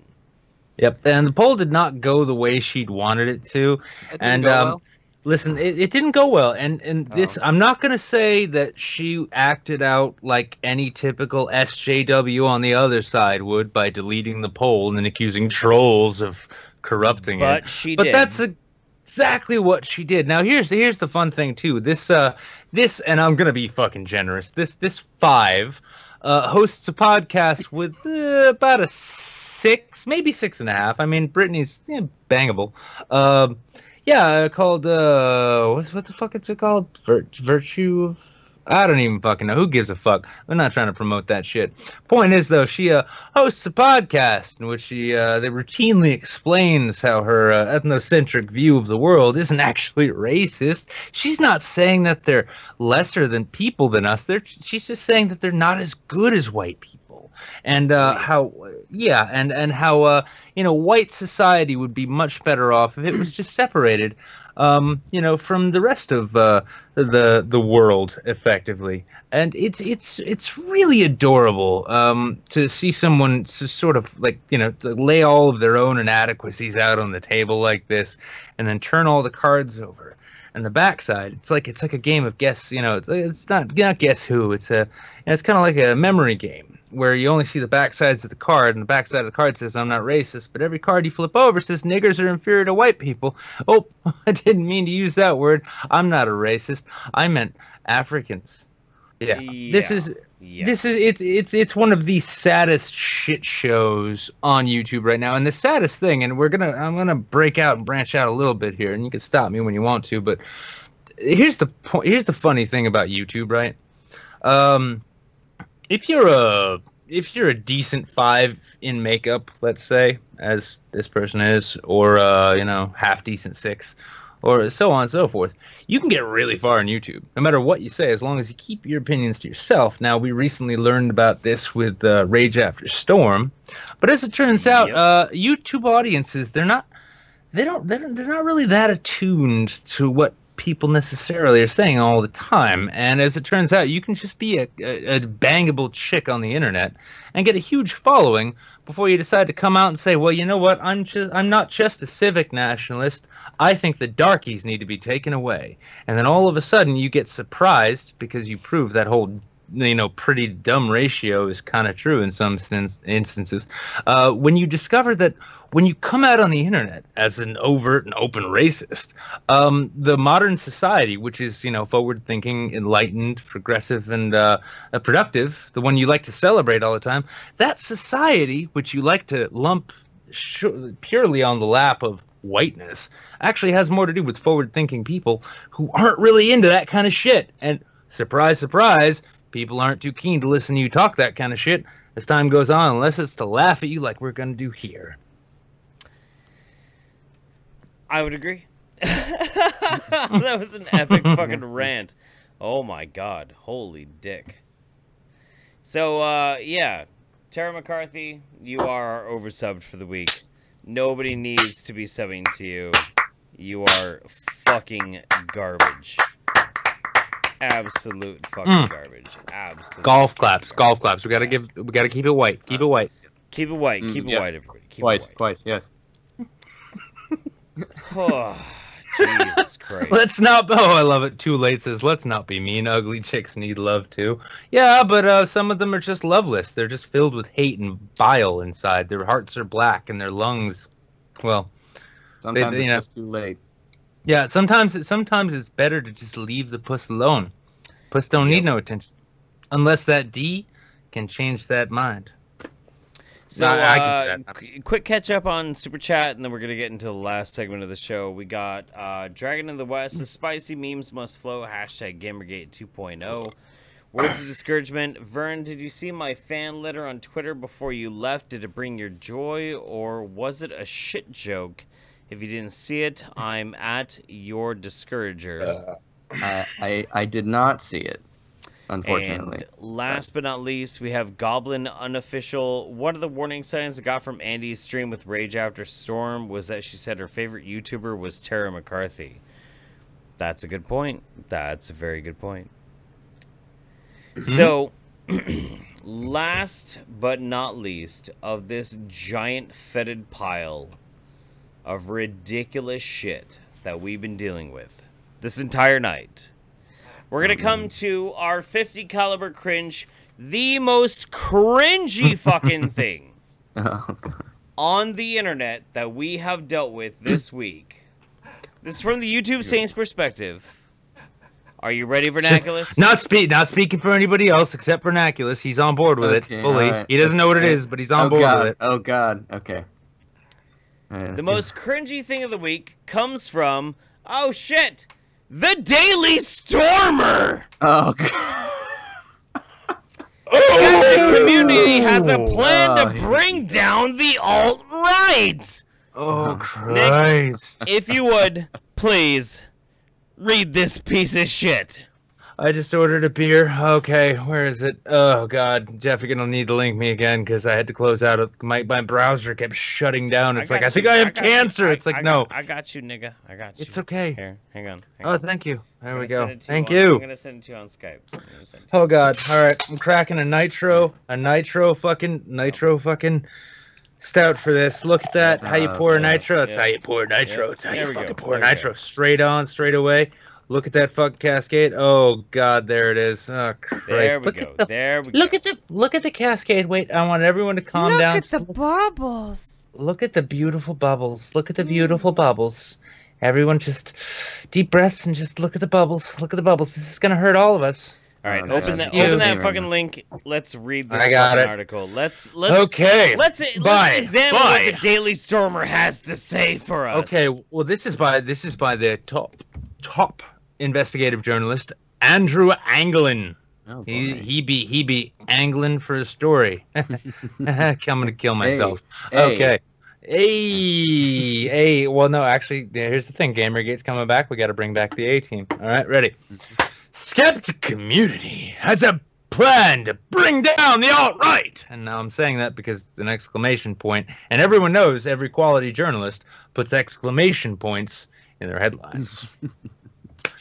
Yep, and the poll did not go the way she'd wanted it to. Listen, it didn't go well, and this, I'm not going to say that she acted out like any typical SJW on the other side would by deleting the poll and then accusing trolls of corrupting it. But she did. But that's exactly what she did. Now, here's the fun thing, too. This, and I'm going to be fucking generous, this 5 hosts a podcast with about a 6, maybe 6.5. I mean, Brittany's bangable. Called what the fuck is it called? Virtue of, I don't even fucking know. Who gives a fuck? I'm not trying to promote that shit. Point is, though, she hosts a podcast in which she they routinely explains how her ethnocentric view of the world isn't actually racist. She's not saying that they're lesser than people than us. She's just saying that they're not as good as white people. And how white society would be much better off if it was just separated, from the rest of the world, effectively. And it's really adorable to see someone to sort of to lay all of their own inadequacies out on the table like this, and then turn all the cards over. And the backside, it's like a game of guess. It's not guess who. It's kind of like a memory game, where you only see the backsides of the card, and the backside of the card says, I'm not racist, but every card you flip over says niggers are inferior to white people. Oh, I didn't mean to use that word. I'm not a racist. I meant Africans. Yeah. It's one of the saddest shit shows on YouTube right now. And the saddest thing, and I'm gonna break out and branch out a little bit here, and you can stop me when you want to, but here's the point. Here's the funny thing about YouTube, right? If you're a decent 5 in makeup, let's say, as this person is, or half decent 6, or so on and so forth, you can get really far on YouTube, no matter what you say, as long as you keep your opinions to yourself. Now, we recently learned about this with Rage After Storm, but as it turns out, YouTube audiences, they're not really that attuned to what people necessarily are saying all the time. And as it turns out, you can just be a bangable chick on the internet and get a huge following before you decide to come out and say, well, you know what, I'm not just a civic nationalist, I think the darkies need to be taken away. And then all of a sudden you get surprised because you prove that whole pretty dumb ratio is kind of true in some instances, when you discover that when you come out on the internet as an overt and open racist, the modern society, which is, forward-thinking, enlightened, progressive, and productive, the one you like to celebrate all the time, that society, which you like to lump purely on the lap of whiteness, actually has more to do with forward-thinking people who aren't really into that kind of shit. And surprise, surprise, people aren't too keen to listen to you talk that kind of shit as time goes on, unless it's to laugh at you like we're going to do here. I would agree. That was an epic fucking rant. Oh my god. Holy dick. So, Tara McCarthy, you are oversubbed for the week. Nobody needs to be subbing to you. You are fucking garbage. Absolute fucking garbage. Absolute golf claps. We gotta keep it white. Keep it white. Keep it white. Keep it white, everybody. Keep it white. Twice, yes. Oh, Jesus Christ. Let's not. Oh, I love it. Too Late says, let's not be mean. Ugly chicks need love too. Yeah, but some of them are just loveless. They're just filled with hate and bile inside. Their hearts are black and their lungs, well, sometimes it's just too late. Yeah, sometimes it's better to just leave the puss alone. Puss don't need no attention, unless that D can change that mind. So, quick catch up on Super Chat, and then we're going to get into the last segment of the show. We got Dragon in the West, the spicy memes must flow, hashtag Gamergate 2.0. Words of discouragement. Vern, did you see my fan letter on Twitter before you left? Did it bring your joy, or was it a shit joke? If you didn't see it, I'm at your discourager. I did not see it, unfortunately. And last but not least, we have Goblin Unofficial. One of the warning signs I got from Andy's stream with Rage After Storm was that she said her favorite YouTuber was Tara McCarthy. That's a good point. That's a very good point. So, last but not least of this giant fetid pile of ridiculous shit that we've been dealing with this entire night, we're gonna come to our 50 caliber cringe, the most cringy fucking thing on the internet that we have dealt with this week. This is from the YouTube Saints perspective. Are you ready, Vernaculus? Not speaking for anybody else except Vernaculus. He's on board with it fully. Right. He doesn't know what it is, but he's on board with it. Oh God. Okay. The most cringy thing of the week comes from, oh shit, the Daily Stormer. Oh God. The community has a plan to bring down the alt-right. Oh Christ! Nick, if you would please. Read this piece of shit. I just ordered a beer. Okay, where is it? Oh God, Jeff, you're gonna need to link me again because I had to close out. My browser kept shutting down. It's like I think I have cancer. It's like no. I got you, nigga. I got you. It's okay. Here, hang on. Oh, thank you. There we go. Thank you. I'm gonna send it to you on Skype. Oh God. All right, I'm cracking a nitro fucking stout for this. Look at that. How you pour a nitro? That's how you pour nitro. It's how you fucking pour nitro. Straight on, straight away. Look at that fucking cascade. Oh God, there it is. Oh Christ. There we go. There we go. Look at the cascade. Wait, I want everyone to calm down. Look at the bubbles. Look at the beautiful bubbles. Look at the beautiful bubbles. Everyone just deep breaths and just look at the bubbles. Look at the bubbles. This is gonna hurt all of us. All right, open that fucking link. Let's read this fucking article. Let's examine what the Daily Stormer has to say for us. Okay, well this is by the top investigative journalist Andrew Anglin. Oh, he be angling for a story. I'm gonna kill myself. Okay. Hey. Well, no, actually, here's the thing. Gamergate's coming back. We got to bring back the A-team. All right, ready. Skeptic community has a plan to bring down the alt-right. And now I'm saying that because it's an exclamation point, and everyone knows every quality journalist puts exclamation points in their headlines.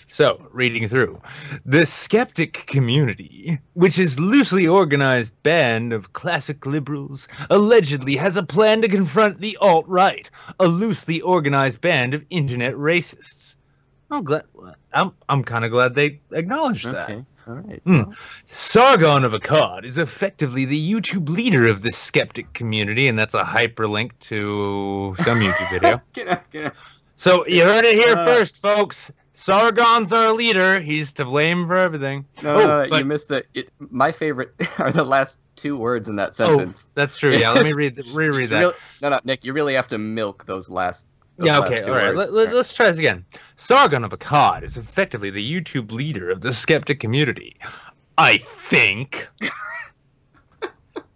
So, reading through. The skeptic community, which is loosely organized band of classic liberals, allegedly has a plan to confront the alt-right, a loosely organized band of internet racists. I'm kind of glad they acknowledged that. Okay. All right. Sargon of Akkad is effectively the YouTube leader of this skeptic community, and that's a hyperlink to some YouTube video. Get out. So you heard it here first, folks. Sargon's our leader. He's to blame for everything. No, you missed it. My favorite are the last two words in that sentence. Oh, that's true. Yeah, let me reread that. No, Nick, you really have to milk those last. Okay, all right. Let's try this again. Sargon of Akkad is effectively the YouTube leader of the skeptic community. I think.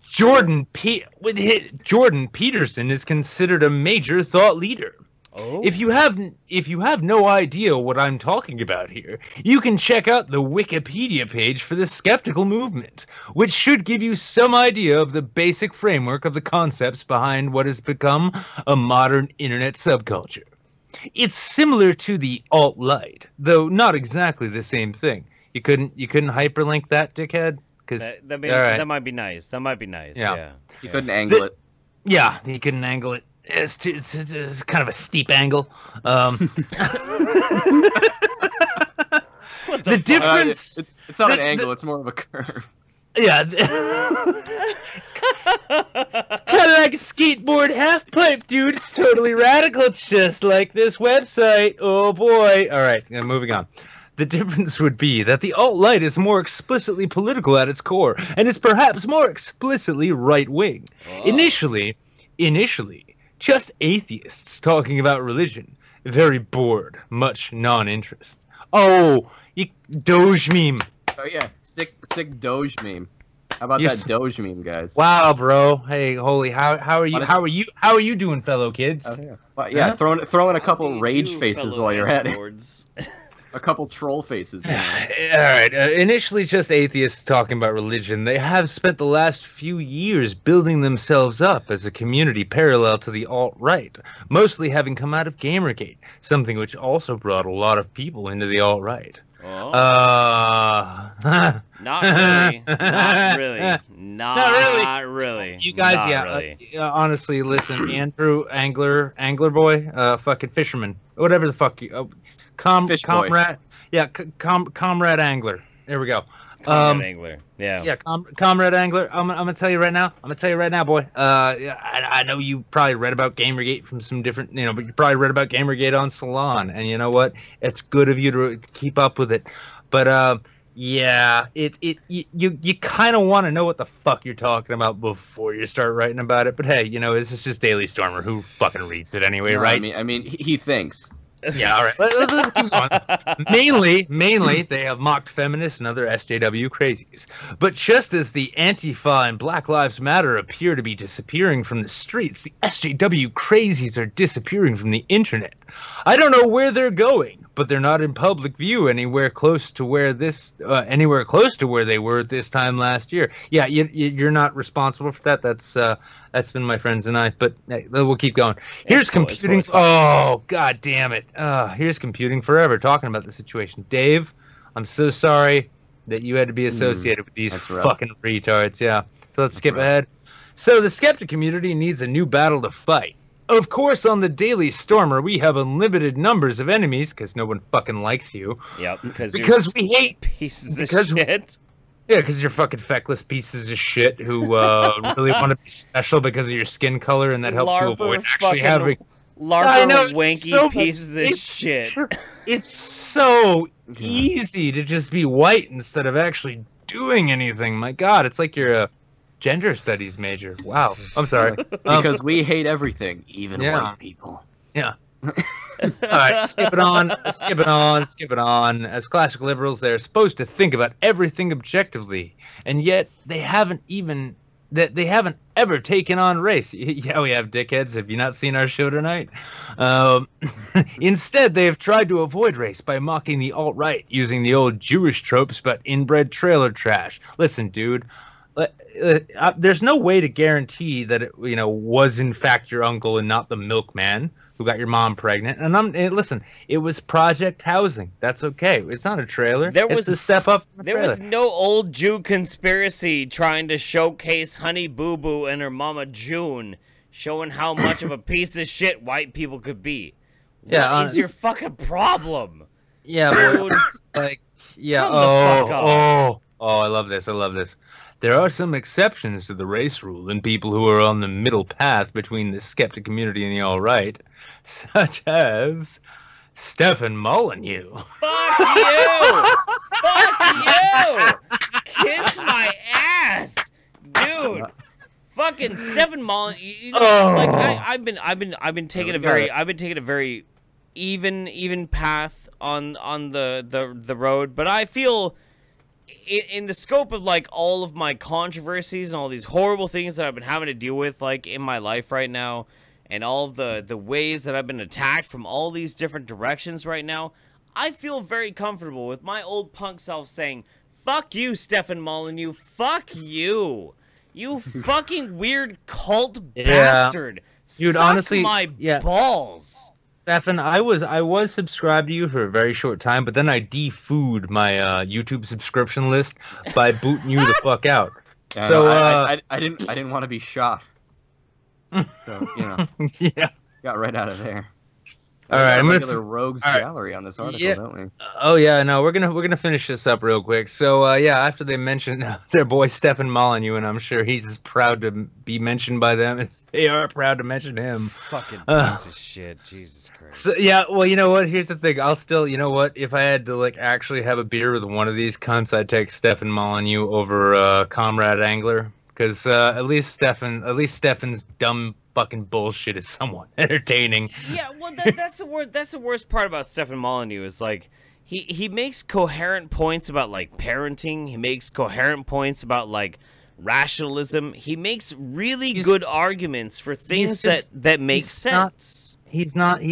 Jordan Peterson is considered a major thought leader. Oh. If you have no idea what I'm talking about here, you can check out the Wikipedia page for the skeptical movement, which should give you some idea of the basic framework of the concepts behind what has become a modern internet subculture. It's similar to the alt-right, though not exactly the same thing. You couldn't hyperlink that, dickhead? That might be nice. That might be nice. Yeah. You couldn't angle it. Yeah, you couldn't angle it. It's kind of a steep angle. The difference... it's not an angle, it's more of a curve. Yeah. It's kind of like a skateboard half pipe, dude. It's totally radical. It's just like this website. Oh, boy. All right, moving on. The difference would be that the alt-right is more explicitly political at its core, and is perhaps more explicitly right-wing. Oh. Initially, just atheists talking about religion. Very bored. Much non-interest. Oh, Doge meme. Oh yeah, sick Doge meme. How about that Doge meme, guys? Wow, bro. Hey, holy, how are you doing, fellow kids? Oh, yeah. Well, yeah, throw in a couple rage faces while you're at it. A couple troll faces. All right. Initially, just atheists talking about religion. They have spent the last few years building themselves up as a community parallel to the alt-right, mostly having come out of Gamergate, something which also brought a lot of people into the alt-right. Oh. Not really. Not really. Not really. You guys, Not yeah. really. Honestly, listen, Andrew, angler boy, fucking fisherman, whatever the fuck you, comrade, yeah, comrade angler. There we go. Comrade angler. Yeah. Yeah, comrade angler. I'm gonna tell you right now. Boy. I know you probably read about Gamergate from some different, but you probably read about Gamergate on Salon, and you know what? It's good of you to keep up with it, but yeah, you kind of want to know what the fuck you're talking about before you start writing about it. But hey, this is just Daily Stormer. Who fucking reads it anyway, right? I mean, he thinks. Yeah, all right. Let's keep going. Mainly, they have mocked feminists and other SJW crazies. But just as the Antifa and Black Lives Matter appear to be disappearing from the streets, the SJW crazies are disappearing from the internet. I don't know where they're going, but they're not in public view anywhere close to where they were at this time last year. Yeah, you're not responsible for that. That's been my friends and I, but we'll keep going. Here's computing. Oh, god damn it. Here's computing forever talking about the situation. Dave, I'm so sorry that you had to be associated with these fucking retards. Yeah. So let's skip ahead. So the skeptic community needs a new battle to fight. Of course, on the Daily Stormer, we have unlimited numbers of enemies because no one fucking likes you. Yep, because we hate pieces of shit. Yeah, because you're fucking feckless pieces of shit who really want to be special because of your skin color, and that helps you avoid actually having... wanky pieces of shit. It's so easy to just be white instead of actually doing anything. My God, it's like you're a gender studies major. Wow. I'm sorry. Because we hate everything, even white people. Yeah. All right, skip it on. As classic liberals, they're supposed to think about everything objectively, and yet they haven't ever taken on race. Yeah, we have dickheads. Have you not seen our show tonight? Instead, they have tried to avoid race by mocking the alt-right, using the old Jewish tropes about inbred trailer trash. Listen, dude. There's no way to guarantee that it, was in fact your uncle and not the milkman who got your mom pregnant. And listen, it was project housing. That's okay. It's not a trailer. It's a step up. There was no old Jew conspiracy trying to showcase Honey Boo Boo and her mama June, showing how much of a piece of shit white people could be. What is your fucking problem? Yeah, dude. Oh, I love this. There are some exceptions to the race rule in people who are on the middle path between the skeptic community and the alt-right, such as Stefan Molyneux. Fuck you! Fuck you! Kiss my ass, dude. Fucking Stefan Molyneux. I've been taking a very even path on the road, but I feel. In the scope of all of my controversies and all these horrible things that I've been having to deal with in my life right now, and all of the ways that I've been attacked from all these different directions right now, I feel very comfortable with my old punk self saying, "Fuck you, Stefan Molyneux. Fuck you. You fucking weird cult bastard. Dude, suck honestly, my balls." Stefan, I was subscribed to you for a very short time, but then I defooed my YouTube subscription list by booting you the fuck out. Yeah, so I didn't want to be shot. So yeah, got right out of there. All right, I'm regular rogues gallery on this article, don't we? Oh yeah, no, we're gonna finish this up real quick. So after they mentioned their boy Stefan Molyneux, and I'm sure he's as proud to be mentioned by them as they are proud to mention him. Fucking piece of shit, Jesus Christ. So yeah, well, you know what? Here's the thing. I'll still, if I had to actually have a beer with one of these cunts, I'd take Stefan Molyneux over Comrade Angler, because at least Stefan's dumb fucking bullshit is somewhat entertaining. Yeah, well, that's the worst part about Stefan Molyneux is he makes coherent points about parenting. He makes coherent poins about rationalism. He makes really good arguments for things that make sense. He's not a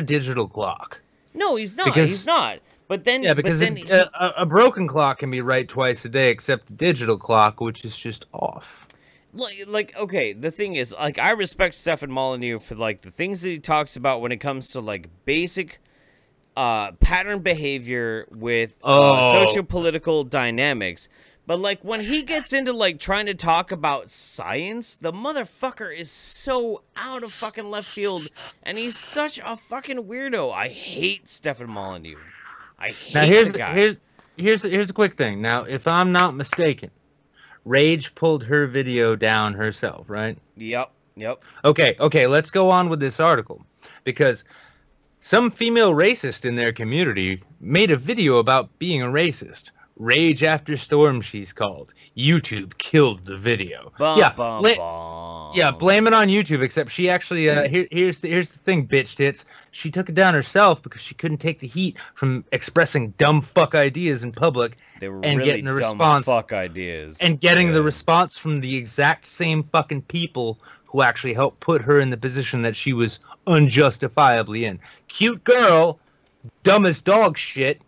digital clock. No, he's not. He's not. But then a broken clock can be right twice a day, except a digital clock, which is just off. Okay, the thing is, I respect Stefan Molyneux for, the things that he talks about when it comes to, basic pattern behavior with socio-political dynamics. But, like, when he gets into, like, trying to talk about science, the motherfucker is so out of fucking left field, and he's such a fucking weirdo. I hate Stefan Molyneux. I hate the guy. Here's a quick thing. Now, if I'm not mistaken, Rage pulled her video down herself, right? Yep. Okay, let's go on with this article. Because some female racist in their community made a video about being a racist. Rage After Storm, she's called. YouTube killed the video. Blame it on YouTube, except she actually, here's the thing, bitch tits. She took it down herself because she couldn't take the heat from expressing dumb fuck ideas in public and really getting the response. Fuck ideas. And getting the response from the exact same fucking people who actually helped put her in the position that she was unjustifiably in. Cute girl, dumb as dog shit.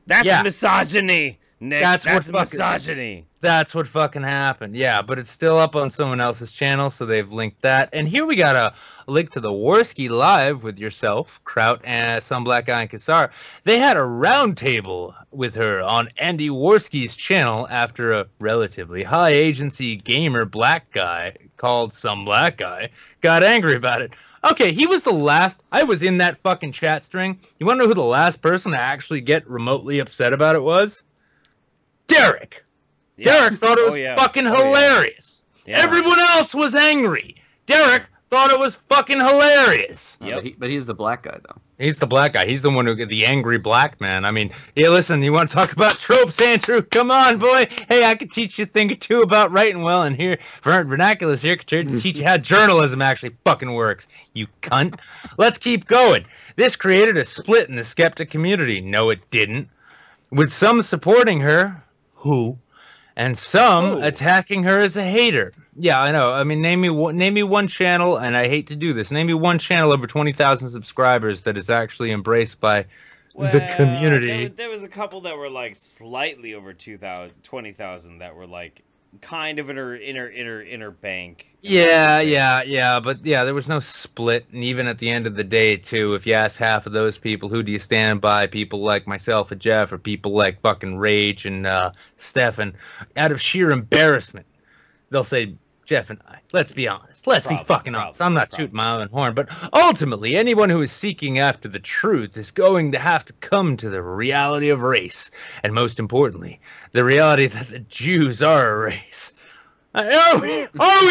That's misogyny, Nick. That's misogyny. That's what fucking happened. Yeah, but it's still up on someone else's channel, so they've linked that. And here we got a link to the Worski Live with yourself, Kraut, and Some Black Guy and Kassar. They had a roundtable with her on Andy Worski's channel after a relatively high agency gamer black guy called Some Black Guy got angry about it. Okay, he was the last. I was in that fucking chat string. You want to know who the last person to actually get remotely upset about it was? Derek. Yeah. Derek thought it was fucking hilarious. Yeah. Everyone else was angry. Derek thought it was fucking hilarious. But he's the black guy, though. He's the black guy. He's the one the angry black man. I mean, yeah, listen, you want to talk about tropes, Andrew? Come on, boy. Hey, I could teach you a thing or two about writing well, and here, Vernaculus here could teach you how journalism actually fucking works, you cunt. Let's keep going. This created a split in the skeptic community. No, it didn't. With some supporting her, and some attacking her as a hater. Yeah, I know. I mean, name me one channel, and I hate to do this. Name me one channel over 20,000 subscribers that is actually embraced by the community. There was a couple that were like slightly over 20,000 that were like kind of inner bank. Yeah, but yeah, there was no split, and even at the end of the day, too, if you ask half of those people, who do you stand by? People like myself and Jeff, or people like fucking Rage and Stefan, out of sheer embarrassment, they'll say Jeff and I. Let's be honest. Let's be fucking honest. I'm not shooting my own horn, but ultimately, anyone who is seeking after the truth is going to have to come to the reality of race, and most importantly, the reality that the Jews are a race. Are we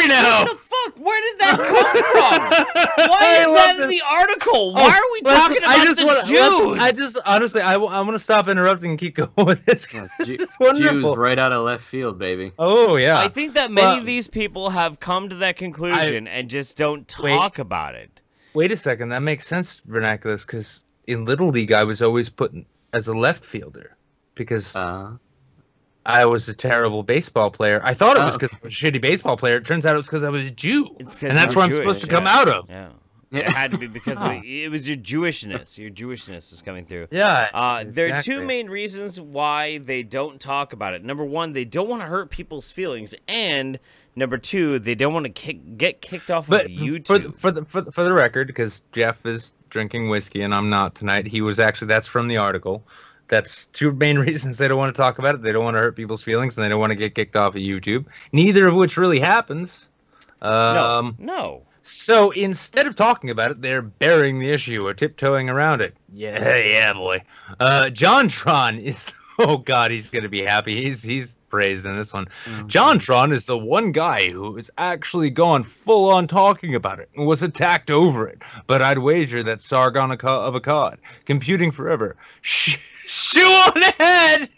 now? What the fuck? Where did that come from? Why is that in the article? Why are we talking about the Jews? Honestly, I want to stop interrupting and keep going with this. This is wonderful. Jews right out of left field, baby. Oh, yeah. I think that many of these people have come to that conclusion and just don't talk about it. Wait a second. That makes sense, Vernaculus, because in Little League, I was always put as a left fielder because... I was a terrible baseball player. I thought it was because I was a shitty baseball player. It turns out it was because I was a Jew. And that's where I'm supposed to come out of. Yeah. It had to be because it was your Jewishness. Your Jewishness was coming through. Yeah. Exactly. There are two main reasons why they don't talk about it. Number one, they don't want to hurt people's feelings. And number two, they don't want to get kicked off of YouTube. For the record, because Jeff is drinking whiskey and I'm not tonight, that's from the article. That's two main reasons they don't want to talk about it. They don't want to hurt people's feelings, and they don't want to get kicked off of YouTube. Neither of which really happens. No. So instead of talking about it, they're burying the issue or tiptoeing around it. Yeah, boy. JonTron is... Oh, God, he's going to be happy. He's praised in this one. Mm-hmm. JonTron is the one guy who has actually gone full-on talking about it and was attacked over it. But I'd wager that Sargon of Akkad, computing forever, shoe on ahead!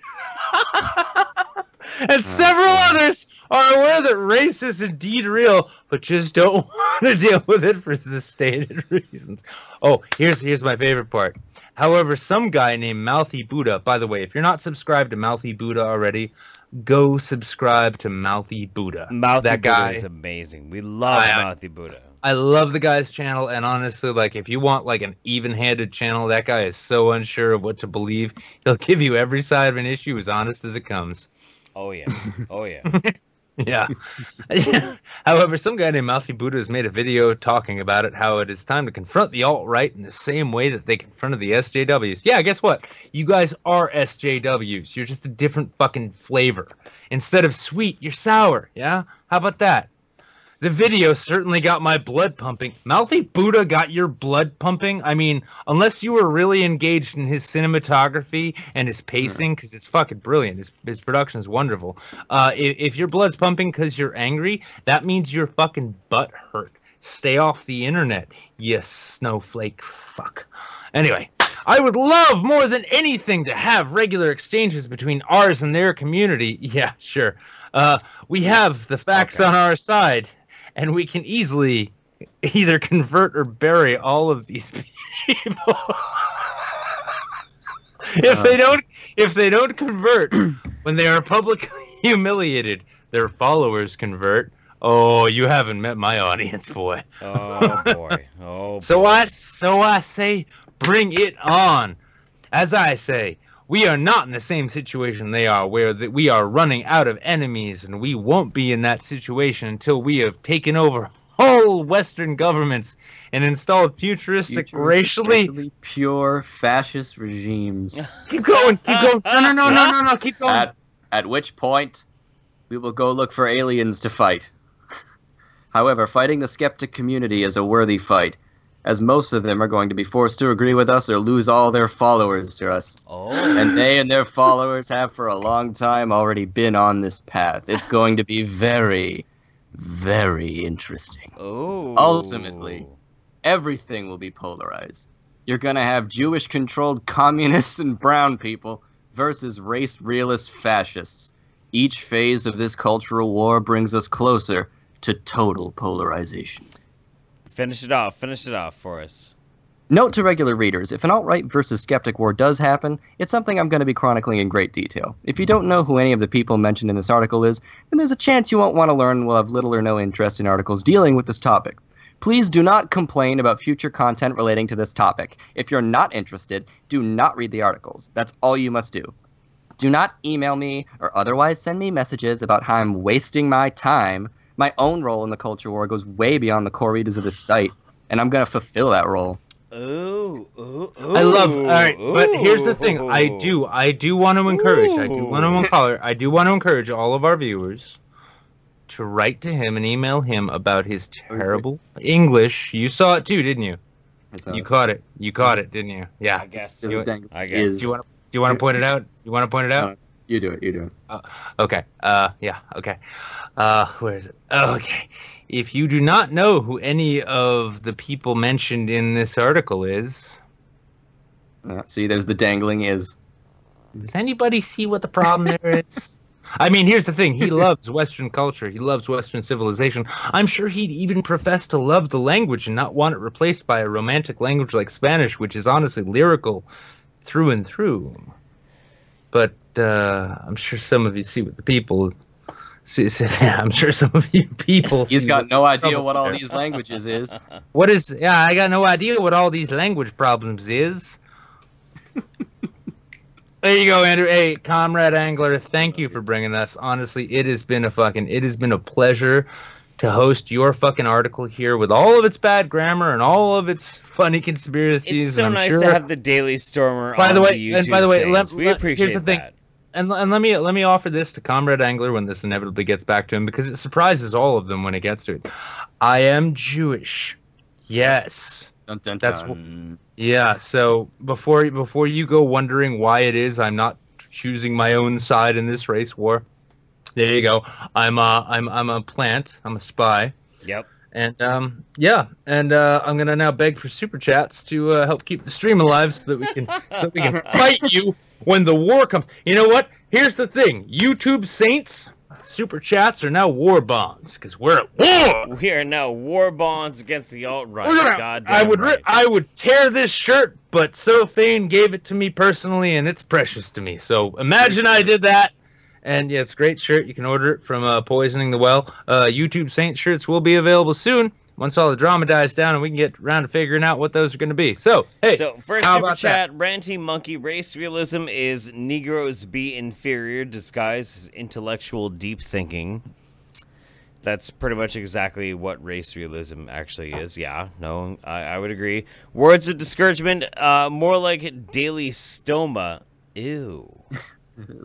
And several others are aware that race is indeed real, but just don't want to deal with it for the stated reasons. Oh, here's my favorite part. However, some guy named Mouthy Buddha, by the way, if you're not subscribed to Mouthy Buddha already, go subscribe to Mouthy Buddha. Mouthy Buddha is amazing. We love Mouthy Buddha. I love the guy's channel, and honestly, like, if you want, like, an even-handed channel, that guy is so unsure of what to believe. He'll give you every side of an issue as honest as it comes. Oh, yeah. Oh, yeah. Yeah. However, some guy named Mouthy Buddha has made a video talking about it, how it is time to confront the alt-right in the same way that they confronted the SJWs. Yeah, guess what? You guys are SJWs. You're just a different fucking flavor. Instead of sweet, you're sour, yeah? How about that? The video certainly got my blood pumping. Mouthy Buddha got your blood pumping? I mean, unless you were really engaged in his cinematography and his pacing, because it's fucking brilliant. His production is wonderful. If your blood's pumping because you're angry, that means your fucking butt hurt. Stay off the internet, you snowflake fuck. Anyway, I would love more than anything to have regular exchanges between ours and their community. Yeah, sure. We have the facts on our side. And we can easily either convert or bury all of these people. If they don't convert when they are publicly humiliated, their followers convert. Oh, you haven't met my audience, boy. Oh boy. Oh boy. So I say, bring it on. As I say, we are not in the same situation they are, where we are running out of enemies, and we won't be in that situation until we have taken over whole Western governments and installed futuristic, racially pure fascist regimes. Keep going, keep going. No, keep going. At which point, we will go look for aliens to fight. However, fighting the skeptic community is a worthy fight, as most of them are going to be forced to agree with us or lose all their followers to us. Oh. And they and their followers have for a long time already been on this path. It's going to be very, very interesting. Oh. Ultimately, everything will be polarized. You're going to have Jewish-controlled communists and brown people versus race realist fascists. Each phase of this cultural war brings us closer to total polarization. Finish it off for us. Note to regular readers, if an alt-right versus skeptic war does happen, it's something I'm going to be chronicling in great detail. If you don't know who any of the people mentioned in this article is, then there's a chance you won't want to learn and will have little or no interest in articles dealing with this topic. Please do not complain about future content relating to this topic. If you're not interested, do not read the articles. That's all you must do. Do not email me or otherwise send me messages about how I'm wasting my time. My own role in the culture war goes way beyond the core readers of this site, and I'm going to fulfill that role. Ooh. I love, all right, but here's the thing. I do want to encourage, I do want to encourage all of our viewers to write to him and email him about his terrible English. You saw it too, didn't you? You caught it. You caught it, didn't you? Yeah. I guess. Do you want to point it out? You want to point it out? You do it. Okay. Yeah. Okay. Where is it? Okay. If you do not know who any of the people mentioned in this article is... see, there's the dangling is. Does anybody see what the problem there is? I mean, here's the thing. He loves Western culture. He loves Western civilization. I'm sure he'd even profess to love the language and not want it replaced by a romantic language like Spanish, which is honestly lyrical through and through. But I'm sure some of you see what the people... I'm sure some of you people... He's got no idea what all these languages is. What is... Yeah, I got no idea what all these language problems is. There you go, Andrew. Hey, Comrade Angler, thank you for bringing us. Honestly, it has been a pleasure to host your fucking article here with all of its bad grammar and all of its funny conspiracies. It's so nice to have the Daily Stormer on the YouTube we appreciate here's the thing. that. And let me offer this to Comrade Angler when this inevitably gets back to him, because it surprises all of them when it gets to it. I am Jewish. Yes. Dun, dun, That's dun. Yeah. So before you go wondering why it is I'm not choosing my own side in this race war, there you go. I'm a plant. I'm a spy. Yep. And I'm gonna now beg for super chats to help keep the stream alive, so that we can fight you when the war comes. You know what? Here's the thing. YouTube saints, super chats are now war bonds, because we're at war. We are now war bonds against the alt-right. Goddamn I would tear this shirt, but Sophane gave it to me personally, and it's precious to me. So imagine I did that. And yeah, it's a great shirt. You can order it from Poisoning the Well. YouTube Saint shirts will be available soon, once all the drama dies down and we can get around to figuring out what those are going to be. So, hey, first super chat, Ranty Monkey, race realism is Negroes be inferior, disguised as intellectual deep thinking. That's pretty much exactly what race realism actually is. Yeah, no, I would agree. Words of discouragement, more like daily stoma. Ew.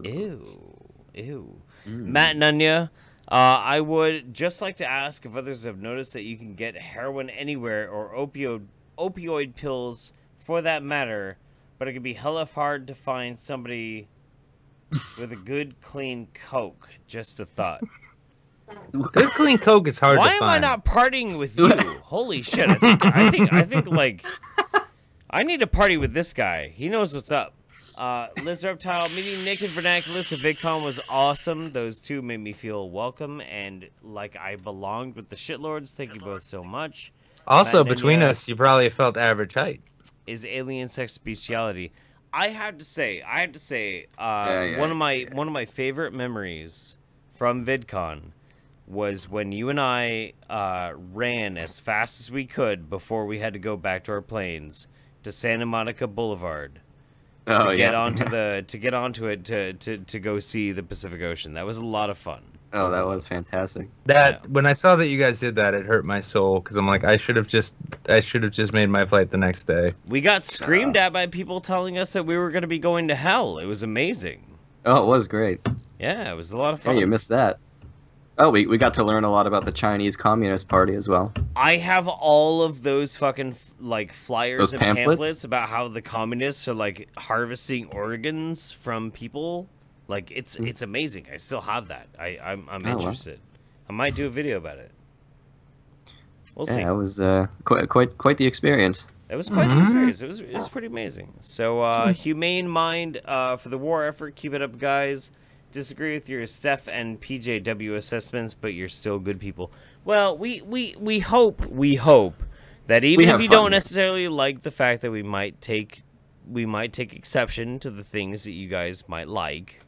Ew. Matt Nunya, I would just like to ask if others have noticed that you can get heroin anywhere, or opioid pills for that matter, but it can be hella hard to find somebody with a good, clean Coke. Just a thought. Good clean Coke is hard to find. Why am I not partying with you? Holy shit! I think like I need to party with this guy. He knows what's up. Liz Reptile, meeting Nick and Vernaculus at VidCon was awesome. Those two made me feel welcome and like I belonged with the shitlords. Thank you both so much. Also, between us, you probably felt average height. Is alien sex bestiality? I have to say, one of my favorite memories from VidCon was when you and I ran as fast as we could before we had to go back to our planes to Santa Monica Boulevard to get onto it to go see the Pacific Ocean. That was a lot of fun. Oh, that was fantastic. When I saw that you guys did that, it hurt my soul because I'm like, I should have just made my flight the next day. We got screamed at by people telling us that we were going to be going to hell. It was amazing. Oh, it was great. Yeah, it was a lot of fun. Hey, you missed that. Oh, we got to learn a lot about the Chinese Communist Party as well. I have all of those fucking like flyers and pamphlets about how the communists are like harvesting organs from people. Like it's amazing. I still have that. I'm interested. I might do a video about it. We'll see. Yeah, it was quite the experience. It was quite the experience. It was pretty amazing. So humane mind for the war effort. Keep it up, guys. Disagree with your Steph and PJW assessments, but you're still good people. Well, we hope that even if you don't necessarily like the fact that we might take exception to the things that you guys might like,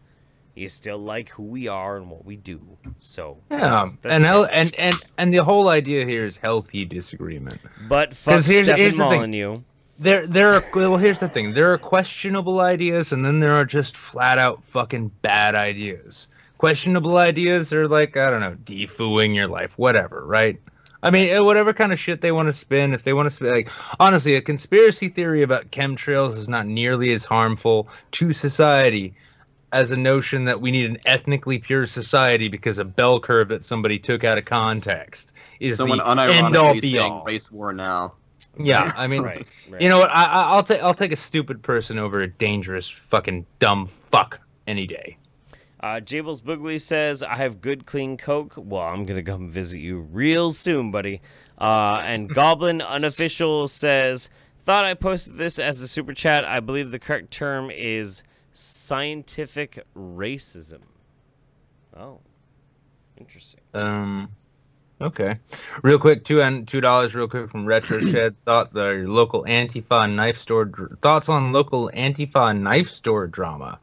you still like who we are and what we do. So yeah, and the whole idea here is healthy disagreement. But fuck Stephen Molyneux. Well, here's the thing. There are questionable ideas, and then there are just flat-out fucking bad ideas. Questionable ideas are like, I don't know, defooing your life, whatever, right? I mean, whatever kind of shit they want to spin. If they want to spin, like, honestly, a conspiracy theory about chemtrails is not nearly as harmful to society as a notion that we need an ethnically pure society because a bell curve that somebody took out of context is someone the unironically saying race war now. Yeah, I mean, right. You know what? I'll take a stupid person over a dangerous fucking dumb fuck any day. Jables Boogly says, I have good clean Coke. Well, I'm going to come visit you real soon, buddy. And Goblin Unofficial says, thought I posted this as a super chat. I believe the correct term is scientific racism. Oh, interesting. Okay. Real quick, $2 real quick from Retro Shed. Thoughts on local Antifa knife store drama.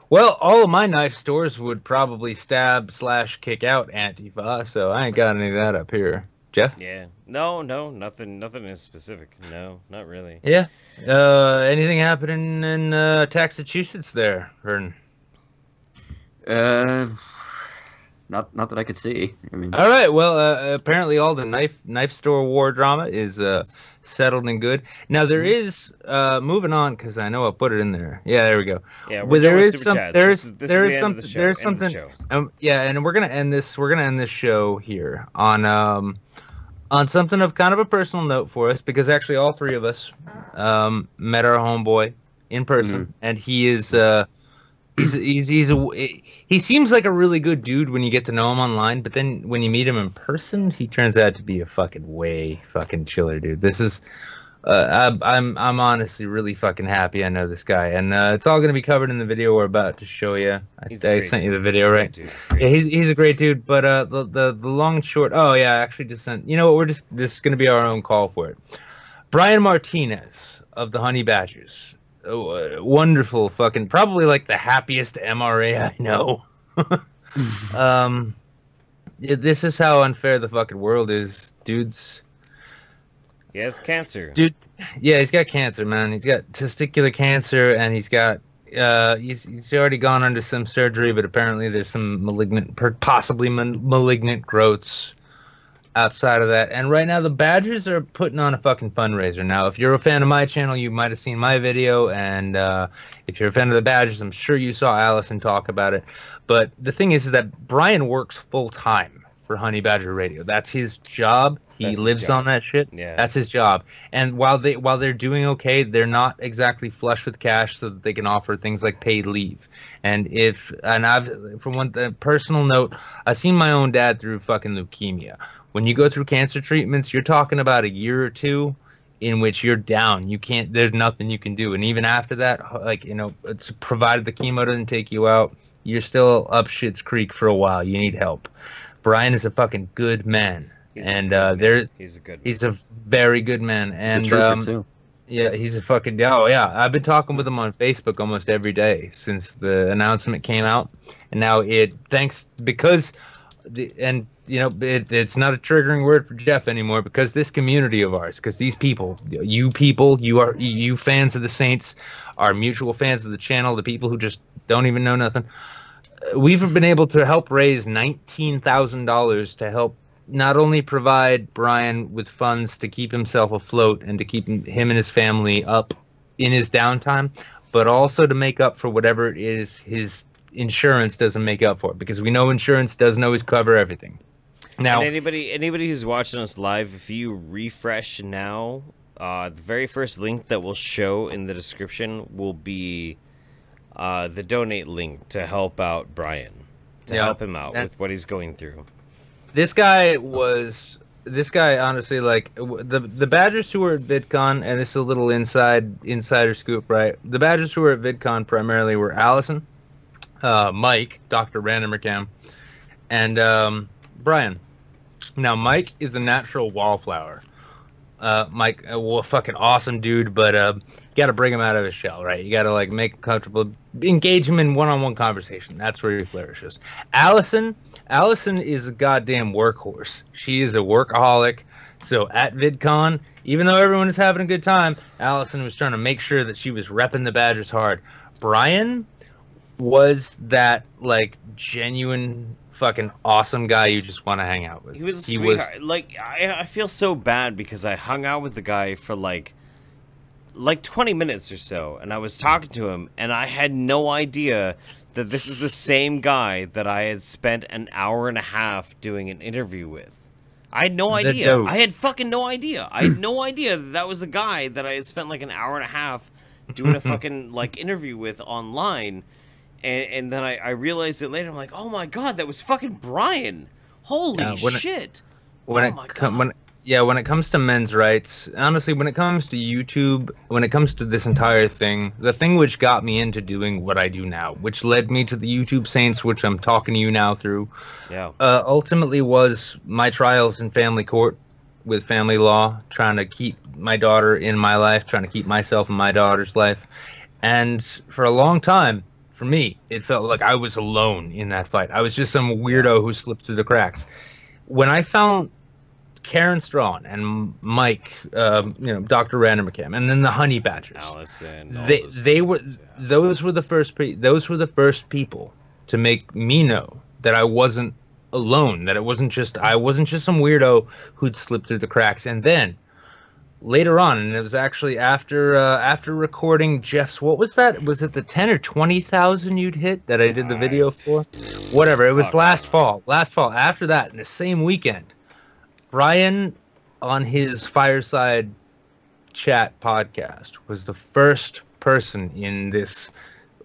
Well, all of my knife stores would probably stab/kick out Antifa, so I ain't got any of that up here. Jeff? Yeah. No, nothing is specific. No, not really. Yeah. Anything happening in Massachusetts there, Vern? Not that I could see. I mean, all right. Well, apparently all the knife store war drama is settled and good. Now there is moving on because I know I put it in there. Yeah, there we go. Yeah, there is something. Yeah, and we're gonna end this. We're gonna end this show here on something of kind of a personal note for us because actually all three of us met our homeboy in person, and he is. He seems like a really good dude when you get to know him online, but then when you meet him in person, he turns out to be a fucking chiller dude. This is, I'm honestly really fucking happy I know this guy, and it's all gonna be covered in the video we're about to show you. I sent you the video, right? Yeah, he's a great dude, but the long and short. Oh yeah, I actually just sent. You know what? This is gonna be our own call for it. Brian Martinez of the Honey Badgers. Wonderful fucking, probably like the happiest MRA I know. This is how unfair the fucking world is, dudes. He has cancer. Dude, yeah, he's got cancer, man. He's got testicular cancer, and he's got He's already gone under some surgery, but apparently there's some possibly malignant growths outside of that. And right now the Badgers are putting on a fucking fundraiser. Now, if you're a fan of my channel, you might have seen my video, and if you're a fan of the Badgers, I'm sure you saw Allison talk about it. But the thing is that Brian works full time for Honey Badger Radio. That's his job. He lives on that shit. Yeah. That's his job. And while they're doing okay, they're not exactly flush with cash so that they can offer things like paid leave. And from one personal note, I've seen my own dad through fucking leukemia. When you go through cancer treatments, you're talking about a year or two in which you're down. There's nothing you can do. And even after that, like, you know, it's provided the chemo doesn't take you out, you're still up shit's creek for a while. You need help. Brian is a fucking good man. He's a very good man. And he's a trooper too. Yeah, he's a fucking I've been talking with him on Facebook almost every day since the announcement came out. And now it's not a triggering word for Jeff anymore, because this community of ours, because these people, you fans of the Saints, are mutual fans of the channel, the people who just don't even know nothing. We've been able to help raise $19,000 to help not only provide Brian with funds to keep himself afloat and to keep him and his family up in his downtime, but also to make up for whatever it is his insurance doesn't make up for, because we know insurance doesn't always cover everything. Now, and anybody who's watching us live, if you refresh now, the very first link that will show in the description will be the donate link to help out Brian, help him out with what he's going through. This guy, honestly, like, the Badgers who were at VidCon, and this is a little insider scoop, right? The Badgers who were at VidCon primarily were Allison, Mike, Dr. Randomcam, and Brian. Now, Mike is a natural wallflower. Mike, fucking awesome dude, but you got to bring him out of his shell, right? You got to, like, make him comfortable, engage him in one-on-one conversation. That's where he flourishes. Allison is a goddamn workhorse. She is a workaholic. So at VidCon, even though everyone is having a good time, Allison was trying to make sure that she was repping the Badgers hard. Brian was that, like, genuine fucking awesome guy you just want to hang out with. He was a sweetheart. Like, I feel so bad because I hung out with the guy for like 20 minutes or so, and I was talking to him, and I had no idea that this is the same guy that I had spent an hour and a half doing an interview with. I had no idea. I had fucking no idea. I had no idea that was the guy that I had spent like an hour and a half doing a fucking like interview with online. And then I realized it later. I'm like, oh my god, that was fucking Brian. Holy shit. When it comes to men's rights, honestly, when it comes to YouTube, when it comes to this entire thing, the thing which got me into doing what I do now, which led me to the YouTube Saints, which I'm talking to you now through, ultimately was my trials in family court with family law, trying to keep my daughter in my life, trying to keep myself in my daughter's life. And for a long time, for me, it felt like I was alone in that fight. I was just some weirdo who slipped through the cracks. When I found Karen Strawn and Mike, Dr. Randomcam, and then the Honey Badgers, Allison, those were the first people to make me know that I wasn't alone, that I wasn't just some weirdo who'd slipped through the cracks. And then later on, and it was actually after recording Jeff's, what was that? Was it the 10 or 20,000 you'd hit that I did the video for? Whatever. It was last fall. After that, in the same weekend, Brian on his Fireside Chat podcast was the first person in this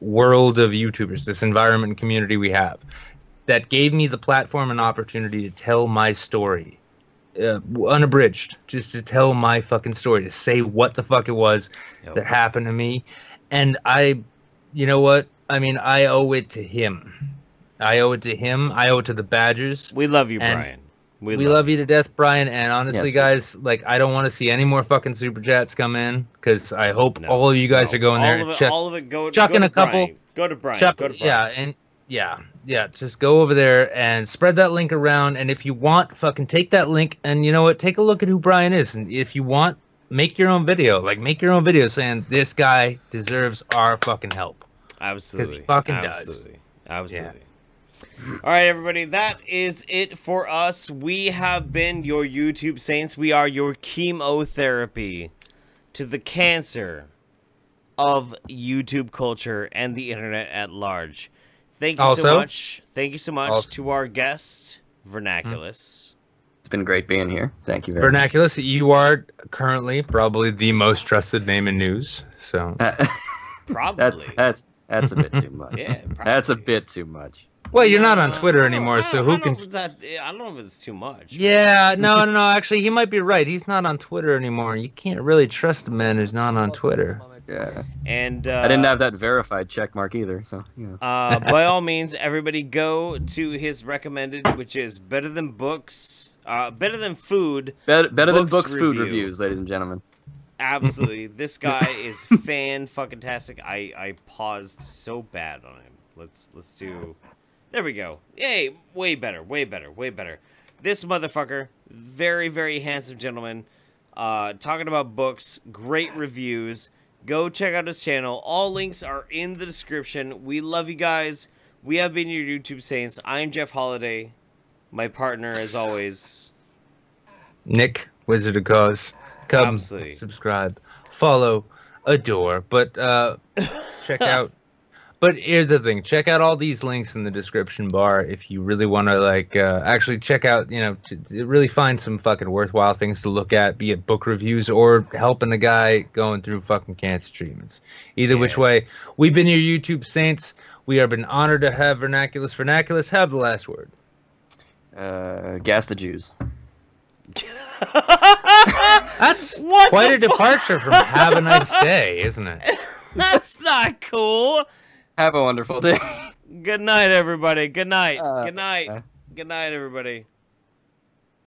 world of YouTubers, this environment and community we have, that gave me the platform and opportunity to tell my story. Unabridged, just to tell my fucking story, to say what the fuck it was that happened to me. And you know what? I mean, I owe it to him. I owe it to the Badgers. We love you, Brian. We love you to death, Brian. And honestly, guys, like, I don't want to see any more fucking super chats come in, because I hope all of you guys are going there and chucking a couple. Go to Brian. Yeah, just go over there and spread that link around. And if you want, fucking take that link and, you know what, take a look at who Brian is. And if you want, make your own video. Like, make your own video saying this guy deserves our fucking help. Absolutely. Because he fucking Absolutely. does. Absolutely. Yeah. All right, everybody. That is it for us. We have been your YouTube Saints. We are your chemotherapy to the cancer of YouTube culture and the internet at large. Thank you so much. Thank you so much to our guest, Vernaculus. It's been great being here. Thank you very much. Vernaculus, you are currently probably the most trusted name in news. So probably. That's a bit too much. Yeah, that's a bit too much. Well, you're not on Twitter anymore, so who can... I don't know if it's too much. Yeah, no. Actually, he might be right. He's not on Twitter anymore. You can't really trust a man who's not on Twitter. Yeah. And I didn't have that verified check mark either, so yeah. By all means, everybody go to his recommended, which is Better Than Books, Better Than Food. Better Than Books food reviews, ladies and gentlemen. Absolutely. This guy is fan-fucking-tastic. I paused so bad on him. Let's do... There we go. Yay, way better, way better, way better. This motherfucker, very, very handsome gentleman, talking about books, great reviews. Go check out his channel. All links are in the description. We love you guys. We have been your YouTube Saints. I'm Jeff Holiday. My partner, as always, Nick, Wizard of Cause. Come, absolutely. Subscribe, follow, adore. But check out... But here's the thing, check out all these links in the description bar if you really want to, like, actually check out, to really find some fucking worthwhile things to look at, be it book reviews or helping a guy going through fucking cancer treatments. Either which way, we've been your YouTube Saints. We have been honored to have Vernaculus. Vernaculus, have the last word. Gas the Jews. That's quite a departure from have a nice day, isn't it? That's not cool. Have a wonderful day. Good night, everybody. Good night. Good night. Good night, everybody.